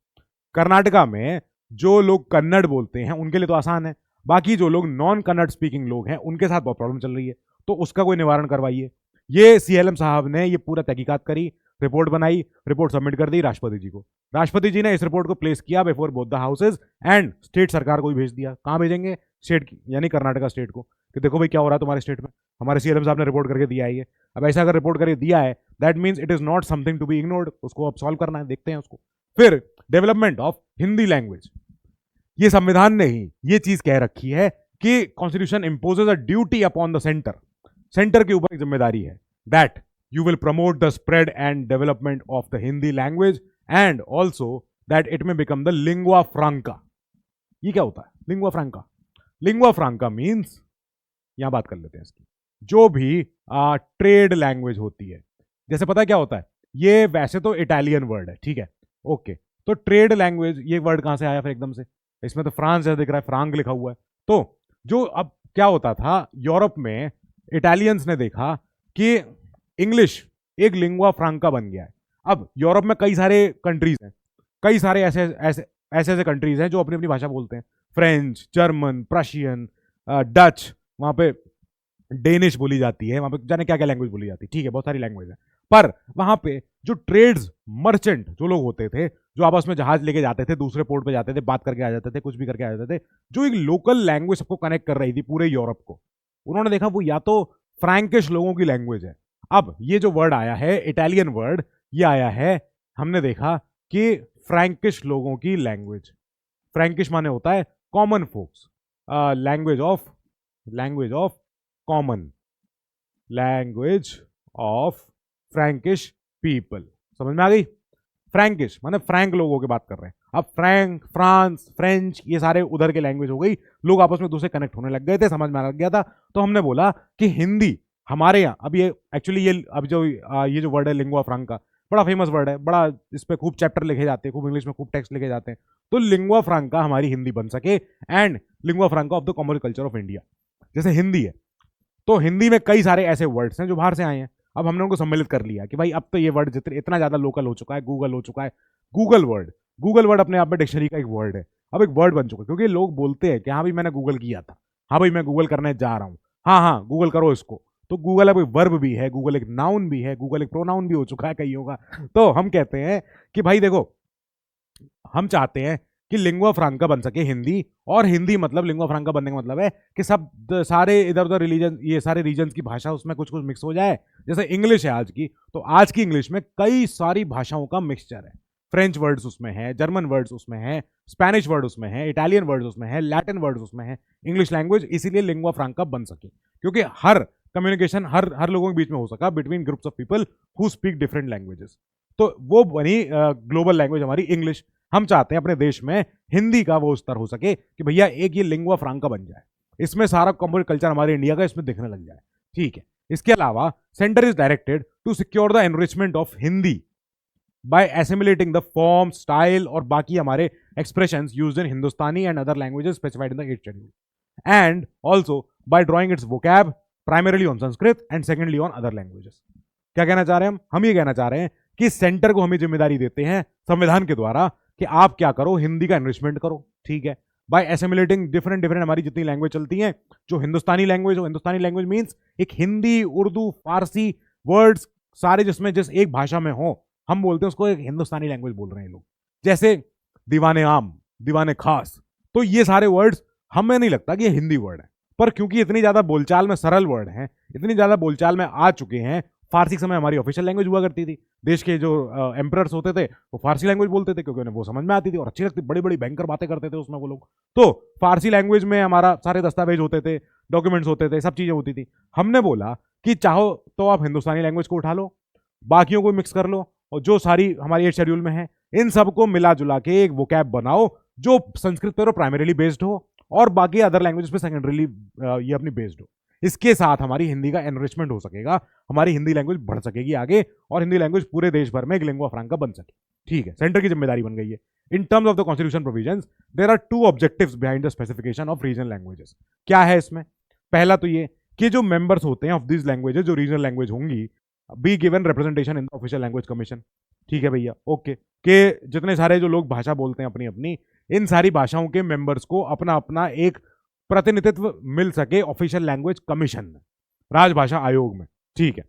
[SPEAKER 1] कर्नाटका में जो लोग कन्नड़ बोलते हैं उनके लिए तो आसान है, बाकी जो लोग नॉन कन्नड़ स्पीकिंग लोग हैं उनके साथ बहुत प्रॉब्लम चल रही है, तो उसका कोई निवारण करवाइए। ये सीएलएम साहब ने ये पूरा तहकीकात करी, रिपोर्ट बनाई, रिपोर्ट सबमिट कर दी राष्ट्रपति जी को। राष्ट्रपति जी ने इस रिपोर्ट को प्लेस किया before both the houses and state सरकार को भी भेज दिया। कहां भेजेंगे? स्टेट की, यानी कर्नाटका स्टेट को, कि देखो भाई क्या हो रहा है तुम्हारे स्टेट में, हमारे सीएम साहब ने रिपोर्ट करके दिया है ये। अब ऐसा अगर रिपोर्ट करके दिया है, that means it is not something to be ignored, उसको अब सॉल्व करना है, देखते हैं उसको। फिर डेवलपमेंट ऑफ हिंदी लैंग्वेज, ये संविधान ने ही ये चीज कह रखी है कि constitution imposes a duty upon the centre, centre के ऊपर एक जिम्मेदारी है, that you will promote the spread and development of the Hindi language and also that it may become the lingua franca। ये क्या होता है lingua franca? lingua franca means, यहां बात कर लेते हैं इसकी, जो भी ट्रेड लैंग्वेज होती है, जैसे पता है क्या होता है, ये वैसे तो इटालियन वर्ड है, ठीक है, ओके, तो ट्रेड लैंग्वेज ये वर्ड कहां से आया फिर एकदम से? इसमें तो फ्रांस जैसा दिख रहा है, फ्रांक लिखा हुआ है। तो जो अब क्या होता था यूरोप में, इटालियंस ने देखा कि इंग्लिश एक लिंगुआ फ्रांका बन गया है। अब यूरोप में कई सारे कंट्रीज हैं, कई सारे ऐसे ऐसे ऐसे ऐसे कंट्रीज हैं जो अपनी अपनी भाषा बोलते हैं, फ्रेंच, जर्मन, प्रशियन, डच, वहां पे डेनिश बोली जाती है, वहां पे जाने क्या क्या लैंग्वेज बोली जाती है, ठीक है, बहुत सारी लैंग्वेज है। पर वहां पे जो ट्रेड्स मर्चेंट जो लोग होते थे, जो आपस में जहाज लेके जाते थे, दूसरे पोर्ट पे जाते थे, बात करके आ जाते थे, कुछ भी करके आ जाते थे, जो एक लोकल लैंग्वेज सबको कनेक्ट कर रही थी पूरे यूरोप को, उन्होंने देखा वो या तो फ्रैंकिश लोगों की लैंग्वेज है। अब ये जो वर्ड आया है इटालियन वर्ड, ये आया है, हमने देखा कि फ्रैंकिश लोगों की लैंग्वेज, फ्रैंकिश माने होता है common folks, language of common, language of Frankish people, समझ में आ गई? फ्रैंकिश माने फ्रैंक लोगों की बात कर रहे हैं। अब फ्रैंक, फ्रांस, फ्रेंच, ये सारे उधर के लैंग्वेज हो गई, लोग आपस में दूसरे कनेक्ट होने लग गए थे, समझ में आ गया था, तो हमने बोला कि हिंदी हमारे यहाँ, अब ये एक्चुअली ये अब जो ये जो वर्ड है लिंगुआ फ्रांका, बड़ा फेमस वर्ड है, बड़ा इस पे खूब चैप्टर लिखे जाते हैं, खूब इंग्लिश में खूब टेक्स्ट लिखे जाते हैं, तो लिंगुआ फ्रांका हमारी हिंदी बन सके and lingua Franca of the common culture of India. जैसे हिंदी है, तो हिंदी में कई सारे ऐसे वर्ड्स हैं जो बाहर से आए हैं, अब हमने उनको सम्मिलित कर लिया कि भाई अब तो ये वर्ड जितने इतना ज्यादा लोकल हो चुका है, गूगल हो चुका है, गूगल वर्ड अपने आप में डिक्शनरी का एक वर्ड है, अब एक वर्ड बन चुका है, क्योंकि लोग बोलते हैं कि हाँ भाई मैंने गूगल किया था, हाँ भाई मैं गूगल करने जा रहा हूँ, हाँ गूगल करो इसको, तो गूगल अब एक वर्ब भी है, गूगल एक नाउन भी है, गूगल एक प्रोनाउन भी हो चुका है कईयों का। तो हम कहते हैं कि भाई देखो, हम चाहते हैं कि लिंगुआ फ्रांका बन सके हिंदी, और हिंदी मतलब लिंगुआ फ्रांका बनने का मतलब है कि सब सारे इधर उधर रिलीजन, ये सारे रीजन्स की भाषा उसमें कुछ कुछ मिक्स हो जाए। जैसे इंग्लिश है आज की, तो आज की इंग्लिश में कई सारी भाषाओं का मिक्सचर है, फ्रेंच वर्ड्स उसमें है, जर्मन वर्ड्स उसमें है, स्पेनिश वर्ड उसमें है, इटालियन वर्ड्स उसमें है, लैटिन वर्ड्स उसमें है, इंग्लिश लैंग्वेज इसीलिए लिंगुआ फ्रांका बन सके, क्योंकि हर कम्युनिकेशन हर लोगों के बीच में हो सका between groups of people who speak different languages, तो वो बनी ग्लोबल लैंग्वेज हमारी इंग्लिश। हम चाहते हैं अपने देश में हिंदी का वो स्तर हो सके कि भैया एक ये लिंगुआ फ्रांका बन जाए, इसमें सारा कॉमन कल्चर हमारे इंडिया का इसमें दिखने लग जाए, ठीक है। इसके अलावा centre is directed to secure the enrichment of Hindi by assimilating the form, style और बाकी हमारे expressions used in Hindustani and other languages specified in the 8th schedule, and also by drawing its vocab primarily on Sanskrit and secondly on other languages. क्या कहना चाह रहे हैं हम ये कहना चाह रहे हैं कि सेंटर को हम ये जिम्मेदारी देते हैं संविधान के द्वारा कि आप क्या करो, हिंदी का एनरिचमेंट करो, ठीक है, बाय एसिमिलेटिंग डिफरेंट डिफरेंट हमारी जितनी लैंग्वेज चलती हैं, जो हिंदुस्तानी लैंग्वेज हो, हिंदुस्तानी लैंग्वेज मीन्स एक हिंदी, उर्दू, फारसी वर्ड्स सारे जिसमें जिस एक भाषा में हो, हम बोलते हैं उसको एक हिंदुस्तानी लैंग्वेज बोल रहे हैं लोग। जैसे दीवाने आम, दीवाने खास, तो ये सारे वर्ड्स हमें नहीं लगता कि ये हिंदी वर्ड है, पर क्योंकि इतनी ज्यादा बोलचाल में सरल वर्ड हैं, इतनी ज्यादा बोलचाल में आ चुके हैं, फारसी समय हमारी ऑफिशियल लैंग्वेज हुआ करती थी, देश के जो एम्परर्स होते थे वो फारसी लैंग्वेज बोलते थे क्योंकि उन्हें वो समझ में आती थी और अच्छी लगती, बड़ी बड़ी भयंकर बातें करते थे उसमें वो लोग। तो फारसी लैंग्वेज में हमारा सारे दस्तावेज होते थे, डॉक्यूमेंट्स होते थे, सब चीजें होती थी। हमने बोला कि चाहो तो आप हिंदुस्तानी लैंग्वेज को उठा लो, बाकियों को मिक्स कर लो, और जो सारी हमारी 8 शेड्यूल में है इन सबको मिला जुला के एक वोकैब बनाओ जो संस्कृत पर प्राइमरीली बेस्ड हो और बाकी अदर लैंग्वेजेस पे सेकेंडरीली ये अपनी बेस्ड हो। इसके साथ हमारी हिंदी का एनरिचमेंट हो सकेगा, हमारी हिंदी लैंग्वेज बढ़ सकेगी आगे, और हिंदी लैंग्वेज पूरे देश भर में एक लिंगुआ फ्रैंका बन सके। ठीक है, सेंटर की जिम्मेदारी बन गई है। In terms of the constitution provisions there are 2 objectives behind the specification of regional languages. क्या है इसमें? पहला तो ये कि जो मेंबर्स होते हैं ऑफ दिस लैंग्वेजेस, जो रीजनल लैंग्वेज होंगी, be given representation in the official language commission. ठीक है भैया, ओके, कि जितने सारे जो लोग भाषा बोलते हैं अपनी अपनी, इन सारी भाषाओं के मेंबर्स को अपना अपना एक प्रतिनिधित्व मिल सके ऑफिशियल लैंग्वेज कमीशन में, राजभाषा आयोग में। ठीक है,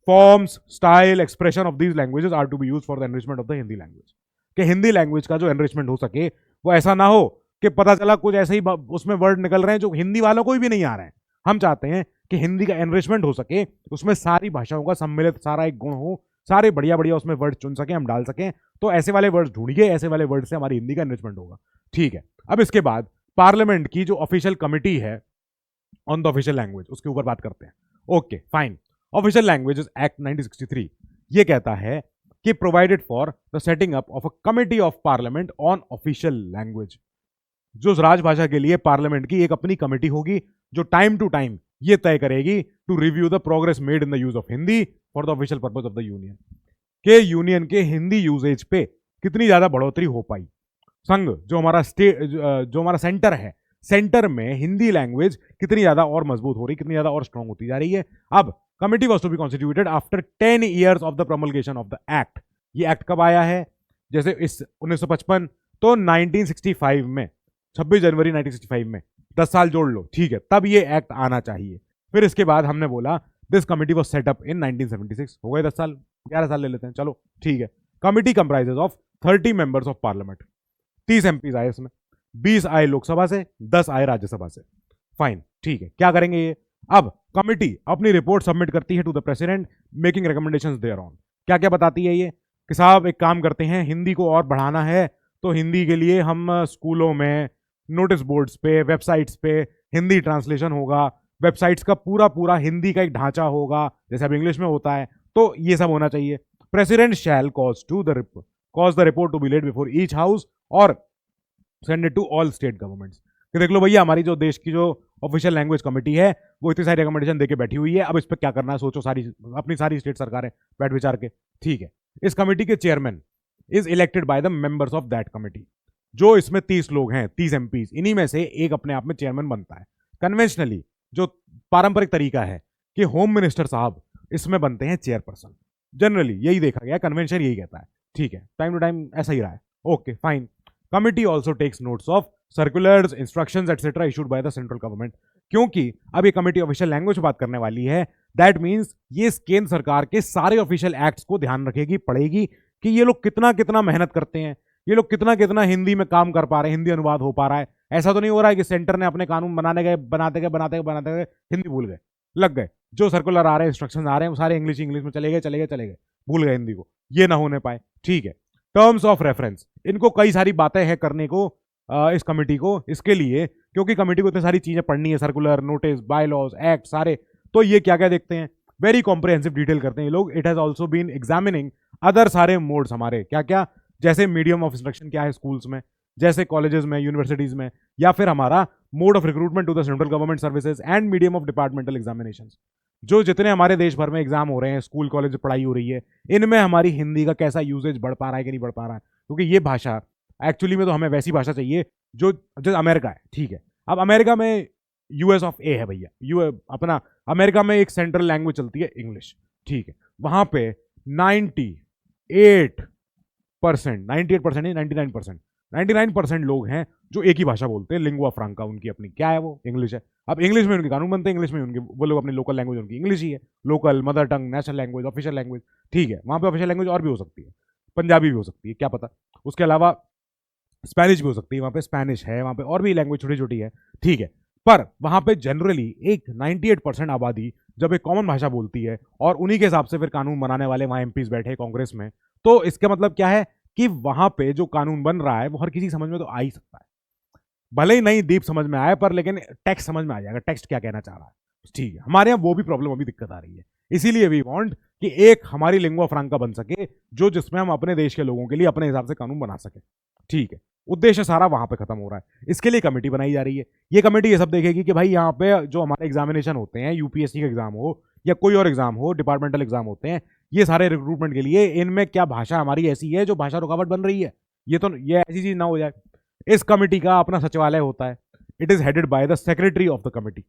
[SPEAKER 1] forms, style, expression of these languages are to be used for the enrichment of the Hindi language. कि हिंदी लैंग्वेज का जो एनरिचमेंट हो सके वो ऐसा ना हो कि पता चला कुछ ऐसे ही उसमें वर्ड निकल रहे हैं जो हिंदी वालों को भी नहीं आ रहे हैं। हम चाहते हैं कि हिंदी का एनरिचमेंट हो सके, उसमें सारी भाषाओं का सम्मिलित सारा एक गुण हो, सारे बढ़िया बढ़िया उसमें वर्ड चुन सकें, हम डाल सकें। तो ऐसे वाले वर्ड्स ढूंढिए, ऐसे वाले वर्ड से हमारी हिंदी का एनरिचमेंट होगा। ठीक है, अब इसके बाद पार्लियामेंट की जो ऑफिशियल कमिटी है ऑन द ऑफिशियल लैंग्वेज, उसके ऊपर बात करते हैं। Okay fine, official languages act 1963 ये कहता है कि provided for the setting up of a committee of parliament on official language. जो राजभाषा के लिए पार्लियामेंट की एक अपनी कमेटी होगी जो टाइम टू टाइम ये तय करेगी to review the progress made in the use of Hindi for the official purpose of the union. के यूनियन के हिंदी यूजेज पे कितनी ज्यादा बढ़ोतरी हो पाई। संघ जो हमारा स्टेट, जो हमारा सेंटर है, सेंटर में हिंदी लैंग्वेज कितनी ज्यादा और मजबूत हो रही, कितनी ज्यादा और स्ट्रांग होती जा रही है। अब committee was to be constituted after 10 years of the promulgation of the act. ये एक्ट कब आया है? जैसे इस 1955, तो 1965 में, 26 जनवरी 1965 में, 10 साल जोड़ लो, ठीक है, तब ये एक्ट आना चाहिए। फिर इसके बाद हमने बोला this committee was set up in 1976, हो गए 10 साल, 11 साल ले लेते हैं, चलो ठीक है। Committee comprises of 30 members of parliament, 30 MPs आए इसमें, 20 आए लोकसभा से, 10 आए राज्यसभा से। फाइन, ठीक है, क्या करेंगे ये? अब कमिटी अपनी रिपोर्ट सबमिट करती है to the president making recommendations thereon. क्या क्या बताती है ये? कि साहब एक काम करते हैं, हिंदी को और बढ़ाना है तो हिंदी के लिए हम स्कूलों में, नोटिस बोर्ड्स पे, वेबसाइट्स पे हिंदी ट्रांसलेशन होगा, वेबसाइट्स का पूरा पूरा हिंदी का एक ढांचा होगा जैसे अब इंग्लिश में होता है, तो ये सब होना चाहिए। President shall cause the report to be laid before each house और send it to all state governments. कि देख लो भैया, हमारी जो देश की जो ऑफिशियल लैंग्वेज कमिटी है वो इतनी सारी रिकमेंडेशन देके बैठी हुई है, अब इस पर क्या करना है सोचो, सारी अपनी सारी स्टेट सरकारें बैठ विचार के। ठीक है, इस कमेटी के chairman is elected by the members of that committee. जो इसमें 30 लोग हैं, 30 एमपीज, इन्हीं में से एक अपने आप में चेयरमैन बनता है। कन्वेंशनली जो पारंपरिक तरीका है कि होम मिनिस्टर साहब इसमें बनते हैं चेयरपर्सन, जनरली यही देखा गया, कन्वेंशन यही कहता है। ठीक है, टाइम टू टाइम ऐसा ही रहा है। Okay fine, committee also takes notes of circulars, instructions etcetera issued by the central government. क्योंकि अब ये कमेटी ऑफिशियल लैंग्वेज पे बात करने वाली है, दैट मीन्स ये केंद्र सरकार के सारे ऑफिशियल एक्ट्स को ध्यान रखेगी, पढ़ेगी कि ये लोग कितना कितना मेहनत करते हैं, ये लोग कितना कितना हिंदी में काम कर पा रहे हैं, हिंदी अनुवाद हो पा रहा है। ऐसा तो नहीं हो रहा है कि सेंटर ने अपने कानून बनाते गए हिंदी भूल गए, लग गए, जो सर्कुलर आ रहे हैं, इंस्ट्रक्शन आ रहे हैं, वो सारे इंग्लिश में चले गए, भूल गए हिंदी को, ये ना होने पाए। ठीक है, टर्म्स ऑफ रेफरेंस, इनको कई सारी बातें हैं करने को इस कमेटी को, इसके लिए क्योंकि कमेटी को इतनी सारी चीजें पढ़नी है, circular, notice, bylaws, act सारे, तो ये क्या क्या देखते हैं, वेरी कॉम्प्रिहेंसिव डिटेल करते हैं ये लोग। It has also been examining other सारे मोड्स हमारे, क्या क्या, जैसे मीडियम ऑफ इंस्ट्रक्शन क्या है स्कूल्स में, जैसे कॉलेजेस में, यूनिवर्सिटीज में, या फिर हमारा mode of recruitment to the central government services and medium of departmental examinations. जो जितने हमारे देश भर में एग्जाम हो रहे हैं, स्कूल कॉलेज पढ़ाई हो रही है, इनमें हमारी हिंदी का कैसा यूजेज बढ़ पा रहा है कि नहीं बढ़ पा रहा है। क्योंकि ये भाषा एक्चुअली में तो हमें वैसी भाषा चाहिए जो अमेरिका है। ठीक है, अब अमेरिका में यूएस ऑफ ए है भैया, अपना अमेरिका में एक सेंट्रल लैंग्वेज चलती है इंग्लिश। ठीक है, वहां पे 98 परसेंट, 98% नहीं 99%, 99% लोग हैं जो एक ही भाषा बोलते हैं, लिंगुआ फ्रांका उनकी अपनी क्या है, वो इंग्लिश है। अब इंग्लिश में उनके कानून बनते हैं, इंग्लिश में उनके, वो लोग अपनी लोकल लैंग्वेज उनकी इंग्लिश ही है, local mother tongue, national language, official language, ठीक है। वहां पे ऑफिशियल लैंग्वेज और भी हो सकती है, पंजाबी भी हो सकती है, क्या पता। उसके अलावा स्पेनिश भी हो सकती है, वहां पे स्पेनिश है, वहां पे और भी लैंग्वेज छोटी छोटी है, ठीक है। पर वहां पे जनरली एक 98% आबादी जब एक कॉमन भाषा बोलती है और उन्हीं के हिसाब से फिर कानून बनाने वाले वहां एमपीज बैठे कांग्रेस में, तो इसका मतलब क्या है कि वहां पे जो कानून बन रहा है वो हर किसी की समझ में तो आ ही सकता है, भले ही नहीं डीप समझ में आए, पर लेकिन टेक्स्ट समझ में आ जाएगा, टेक्स्ट क्या कहना चाह रहा है, ठीक है। हमारे यहाँ वो भी प्रॉब्लम अभी दिक्कत आ रही है, इसीलिए वी वांट कि एक हमारी लिंगुआ फ्रांका बन सके जो जिसमें हम अपने देश के लोगों के लिए अपने हिसाब से कानून बना सके, ठीक है। उद्देश्य सारा वहां पे खत्म हो रहा है, इसके लिए कमेटी बनाई जा रही है। ये कमेटी ये सब देखेगी कि भाई यहाँ पे जो हमारे एग्जामिनेशन होते हैं, यूपीएससी का एग्जाम हो या कोई और एग्जाम हो, डिपार्टमेंटल एग्जाम होते हैं, ये सारे रिक्रूटमेंट के लिए इनमें क्या भाषा हमारी ऐसी है जो भाषा रुकावट बन रही है, ये ऐसी चीज ना हो जाए। इस कमेटी का अपना सचिवालय होता है, it is headed by the secretary of the committee.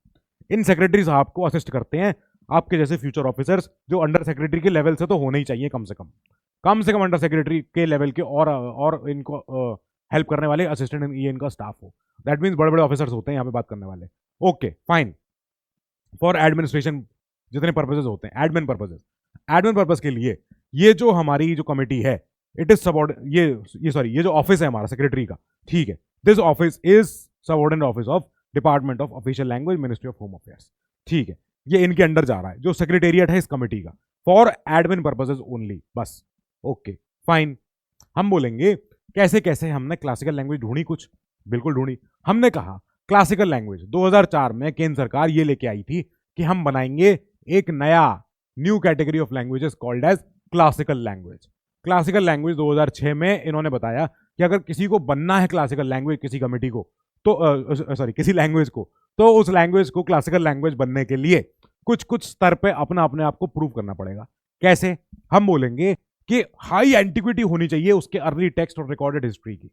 [SPEAKER 1] In secretary साहब को असिस्ट करते हैं आपके जैसे फ्यूचर ऑफिसर्स जो अंडर सेक्रेटरी के लेवल से तो होने ही चाहिए, कम से कम अंडर सेक्रेटरी के लेवल के, और इनको हेल्प करने वाले असिस्टेंट, ये इनका स्टाफ हो। दैट मीन्स बड़े बड़े ऑफिसर्स होते हैं यहाँ पे बात करने वाले। ओके फाइन, फॉर एडमिनिस्ट्रेशन जितने पर्पसेस होते हैं, एडमिन पर्पस के लिए ये जो हमारी जो कमेटी है, इट इज ये जो ऑफिस है हमारा सेक्रेटरी का, ठीक है, this office is subordinate office of department of official language, ministry of home affairs, ठीक है। ये इनके अंडर जा रहा है, जो सेक्रेटेरिएट है इस कमेटी का, फॉर एडमिन पर्पसेस ओनली, बस। ओके फाइन, हम बोलेंगे कैसे कैसे हमने क्लासिकल लैंग्वेज ढूंढी, कुछ बिल्कुल ढूंढी। हमने कहा क्लासिकल लैंग्वेज 2004 में केंद्र सरकार ये लेके आई थी कि हम बनाएंगे एक नया new category of languages called as classical language. Classical language 2006 में इन्होंने बताया कि अगर किसी को बनना है क्लासिकल लैंग्वेज, किसी कमेटी को, तो किसी लैंग्वेज को, तो उस लैंग्वेज को क्लासिकल लैंग्वेज बनने के लिए कुछ कुछ स्तर पे अपने आप को प्रूव करना पड़ेगा। कैसे? हम बोलेंगे कि हाई एंटिक्विटी होनी चाहिए उसके अर्ली टेक्स्ट और रिकॉर्डेड हिस्ट्री की,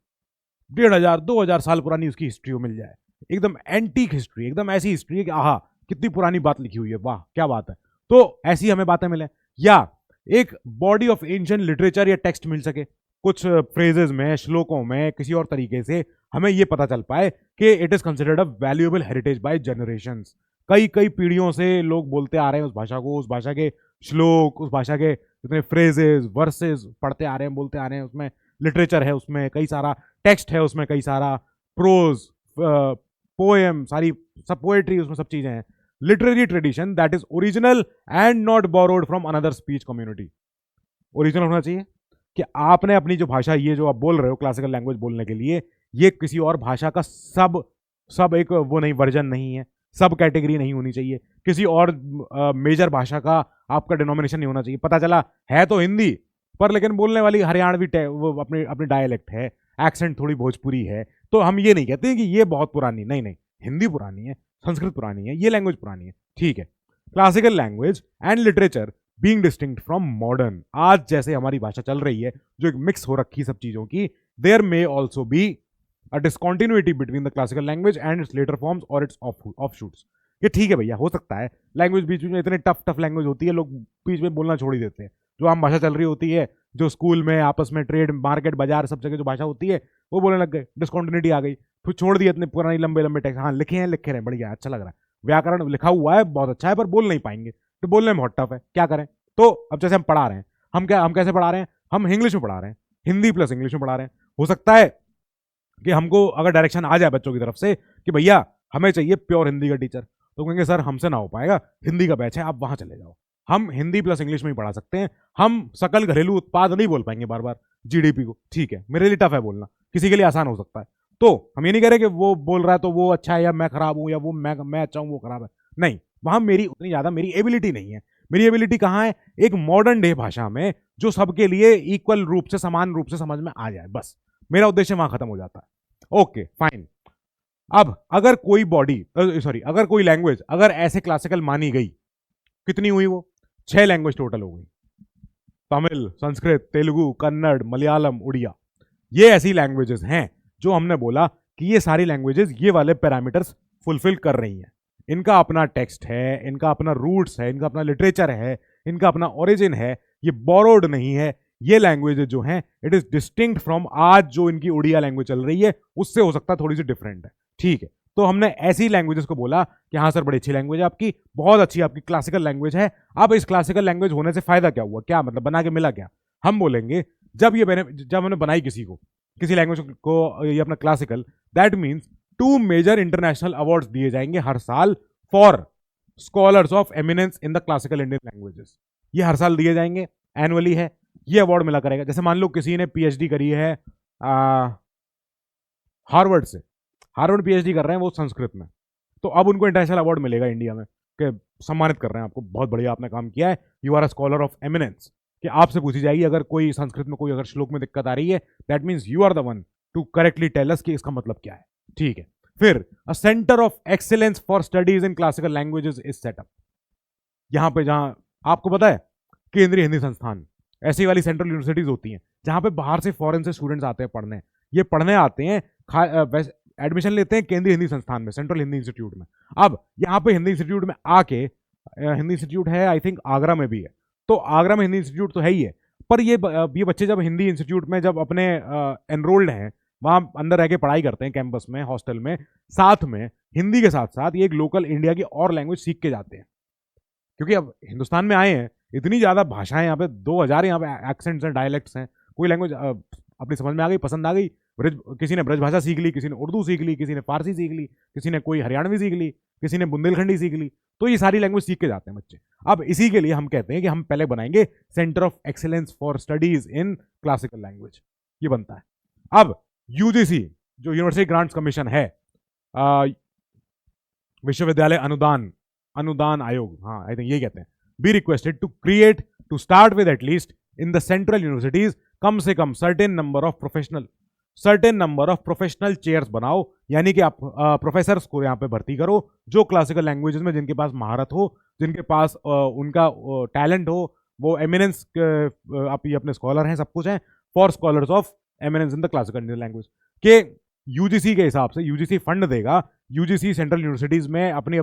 [SPEAKER 1] 1500-2000 साल पुरानी उसकी हिस्ट्री मिल जाए, एकदम एंटीक हिस्ट्री, एकदम ऐसी हिस्ट्री है कि आहा कितनी पुरानी बात लिखी हुई है, वाह क्या बात है। तो ऐसी हमें बातें मिले, या एक बॉडी ऑफ एंशिएंट लिटरेचर या टेक्स्ट मिल सके, कुछ फ्रेजेस में, श्लोकों में, किसी और तरीके से हमें यह पता चल पाए कि it is considered a valuable heritage by generations. कई कई पीढ़ियों से लोग बोलते आ रहे हैं उस भाषा को, उस भाषा के श्लोक, उस भाषा के जितने फ्रेजेस, वर्सेस पढ़ते आ रहे हैं, बोलते आ रहे हैं, उसमें लिटरेचर है, उसमें कई सारा टेक्स्ट है, उसमें कई सारा प्रोज, पोएम, सारी सब पोएट्री, उसमें सब चीजें हैं। Literary tradition that is original and not borrowed from another speech community. Original होना चाहिए कि आपने अपनी जो भाषा, ये जो आप बोल रहे हो क्लासिकल लैंग्वेज बोलने के लिए, ये किसी और भाषा का सब एक वो नहीं, वर्जन नहीं है, सब कैटेगरी नहीं होनी चाहिए, किसी और मेजर भाषा का आपका डिनोमिनेशन नहीं होना चाहिए। पता चला है तो हिंदी, पर लेकिन बोलने वाली हरियाणवी वो अपनी अपनी डायलेक्ट है, एक्सेंट थोड़ी भोजपुरी है, तो हम ये नहीं कहते कि ये बहुत पुरानी, नहीं नहीं, हिंदी पुरानी है, संस्कृत पुरानी है, ये लैंग्वेज पुरानी है, ठीक है। Classical language and literature being distinct from modern, आज जैसे हमारी भाषा चल रही है जो एक मिक्स हो रखी सब चीजों की, there may also be a discontinuity between the classical language and its later forms और इट्स ऑफशूट्स। ये ठीक है भैया, हो सकता है लैंग्वेज बीच में इतने टफ लैंग्वेज होती है, लोग बीच में बोलना छोड़ ही देते हैं। जो आम भाषा चल रही होती है, जो स्कूल में आपस में ट्रेड मार्केट बाजार सब जगह जो भाषा होती है, वो बोलने लग गए, डिस्कॉन्टिन्यूटी आ गई, फिर छोड़ दिया इतने पुरानी लंबे टेक्स्ट। हाँ लिखे रहे, बढ़िया, अच्छा लग रहा है, व्याकरण लिखा हुआ है बहुत अच्छा है, पर बोल नहीं पाएंगे, तो बोलने में बहुत टफ है, क्या करें। तो अब जैसे हम पढ़ा रहे हैं, हम कैसे पढ़ा रहे हैं, हम इंग्लिश में पढ़ा रहे हैं, हिंदी प्लस इंग्लिश में पढ़ा रहे हैं। हो सकता है कि हमको अगर डायरेक्शन आ जाए बच्चों की तरफ से कि भैया हमें चाहिए प्योर हिंदी का टीचर, तो कहेंगे सर हमसे ना हो पाएगा, हिंदी का बैच है, आप वहां चले जाओ। हम हिंदी प्लस इंग्लिश में ही पढ़ा सकते हैं, हम सकल घरेलू उत्पाद नहीं बोल पाएंगे बार बार, जीडीपी को, ठीक है, मेरे लिए टफ है बोलना, किसी के लिए आसान हो सकता है। तो हम ये नहीं कह रहे कि वो बोल रहा है तो वो अच्छा है या मैं खराब हूं, या वो मैं अच्छा हूं वो खराब है, नहीं, वहां मेरी उतनी ज्यादा मेरी एबिलिटी नहीं है। मेरी एबिलिटी कहां है? एक मॉडर्न डे भाषा में जो सबके लिए इक्वल रूप से, समान रूप से समझ में आ जाए, बस मेरा उद्देश्य वहां खत्म हो जाता है। Okay fine. अब अगर कोई अगर कोई लैंग्वेज अगर ऐसे क्लासिकल मानी गई, कितनी हुई वो? 6 लैंग्वेज टोटल हो गई, तमिल, संस्कृत, तेलुगु, कन्नड़, मलयालम, उड़िया। ये ऐसी लैंग्वेजेस हैं जो हमने बोला कि ये सारी लैंग्वेजेस ये वाले पैरामीटर्स फुलफिल कर रही हैं। इनका अपना टेक्स्ट है, इनका अपना रूट्स है, इनका अपना लिटरेचर है, इनका अपना ओरिजिन है, ये बोरोड नहीं है, ये लैंग्वेजेस जो हैं इट इज डिस्टिंक्ट फ्रॉम आज जो इनकी उड़िया लैंग्वेज चल रही है उससे हो सकता है थोड़ी सी डिफरेंट है, ठीक है। तो हमने ऐसी लैंग्वेजेस को बोला कि हाँ सर बड़ी अच्छी लैंग्वेज है आपकी, बहुत अच्छी आपकी क्लासिकल लैंग्वेज है। अब इस क्लासिकल लैंग्वेज होने से फायदा क्या हुआ, क्या मतलब बना के मिला क्या? हम बोलेंगे जब हमने बनाई किसी लैंग्वेज को ये अपना classical, that means 2 major international awards दिए जाएंगे हर साल for scholars of eminence in the classical Indian languages. ये हर साल दिए जाएंगे, एनुअली है, ये अवार्ड मिला करेगा। जैसे मान लो किसी ने पीएचडी करी है हार्वर्ड से, हार्वर्ड पीएचडी कर रहे हैं वो संस्कृत में, तो अब उनको इंटरनेशनल अवार्ड मिलेगा इंडिया में कि सम्मानित कर रहे हैं आपको, बहुत बढ़िया आपने काम किया है, you are a scholar of eminence. कि आपसे पूछी जाएगी अगर कोई संस्कृत में कोई अगर श्लोक में दिक्कत आ रही है, that means you are the one to correctly tell us कि इसका मतलब क्या है, ठीक है। फिर a centre of excellence for studies in classical languages is set up. यहां पे जहां आपको पता है केंद्रीय हिंदी संस्थान, ऐसी वाली सेंट्रल यूनिवर्सिटीज होती हैं जहां पे बाहर से फॉरेन से स्टूडेंट्स आते हैं पढ़ने, ये पढ़ने आते हैं, एडमिशन लेते हैं केंद्रीय हिंदी संस्थान में, सेंट्रल हिंदी इंस्टीट्यूट में। अब यहाँ पे हिंदी इंस्टीट्यूट में आके, हिंदी इंस्टीट्यूट है आई थिंक आगरा में भी है, तो आगरा में हिंदी इंस्टीट्यूट तो है ही है, पर ये बच्चे जब हिंदी इंस्टीट्यूट में जब अपने एनरोल्ड हैं, वहां अंदर रह के पढ़ाई करते हैं कैंपस में, हॉस्टल में, साथ में हिंदी के साथ साथ ये एक लोकल इंडिया की और लैंग्वेज सीख के जाते हैं। क्योंकि अब हिंदुस्तान में आए हैं, इतनी ज्यादा भाषाएं यहाँ पे 2000 यहाँ पे एक्सेंट्स हैं, डायलेक्ट्स हैं, कोई लैंग्वेज अपनी समझ में आ गई, पसंद आ गई, किसी ने ब्रज भाषा सीख ली, किसी ने उर्दू सीख ली, किसी ने फारसी सीख ली, किसी ने कोई हरियाणवी सीख ली, किसी ने बुंदेलखंडी सीख ली, तो ये सारी लैंग्वेज सीख के जाते हैं बच्चे। अब इसी के लिए हम कहते हैं कि हम पहले बनाएंगे centre of excellence for studies in classical language, ये बनता है। अब यूजीसी जो यूनिवर्सिटी ग्रांट्स कमीशन है, विश्वविद्यालय अनुदान आयोग, हाँ आई थिंक ये कहते हैं, be requested to create, to start with at least in the central universities कम से कम certain number of professional chairs बनाओ, यानी कि आप प्रोफेसर्स को यहाँ पे भर्ती करो जो क्लासिकल लैंग्वेजेस में जिनके पास महारत हो, जिनके पास उनका टैलेंट हो, वो एमिनेंस आप ये अपने स्कॉलर हैं, सब कुछ हैं, for scholars of eminence in the classical Indian language. के यूजीसी के हिसाब से यूजीसी फंड देगा, यूजीसी सेंट्रल यूनिवर्सिटीज में अपने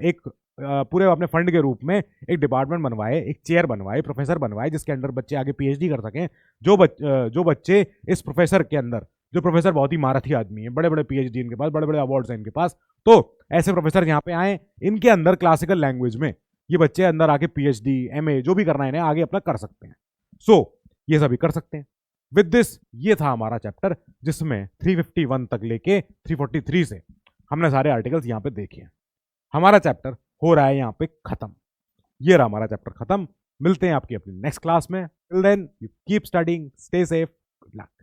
[SPEAKER 1] एक पूरे अपने फंड के रूप में एक डिपार्टमेंट बनवाए, एक चेयर बनवाए, प्रोफेसर बनवाए, जिसके अंदर बच्चे आगे पीएचडी कर सकें। जो बच्चे इस प्रोफेसर के अंदर, जो प्रोफेसर बहुत ही महारथी आदमी है, बड़े बड़े पीएचडी इनके पास, बड़े बड़े अवार्ड्स हैं इनके पास, तो ऐसे प्रोफेसर यहाँ पे आए, इनके अंदर क्लासिकल लैंग्वेज में ये बच्चे अंदर आके पीएचडी, एमए जो भी करना है इन्हें आगे अपना कर सकते हैं। सो ये सभी कर सकते हैं। विद दिस ये था हमारा चैप्टर, जिसमें 351 तक लेके 343 से हमने सारे आर्टिकल्स यहाँ पे देखे हैं। हमारा चैप्टर हो रहा है यहाँ पे खत्म। ये रहा हमारा चैप्टर खत्म। मिलते हैं आपकी अपनी नेक्स्ट क्लास में। Till then you keep studying, stay safe, good luck.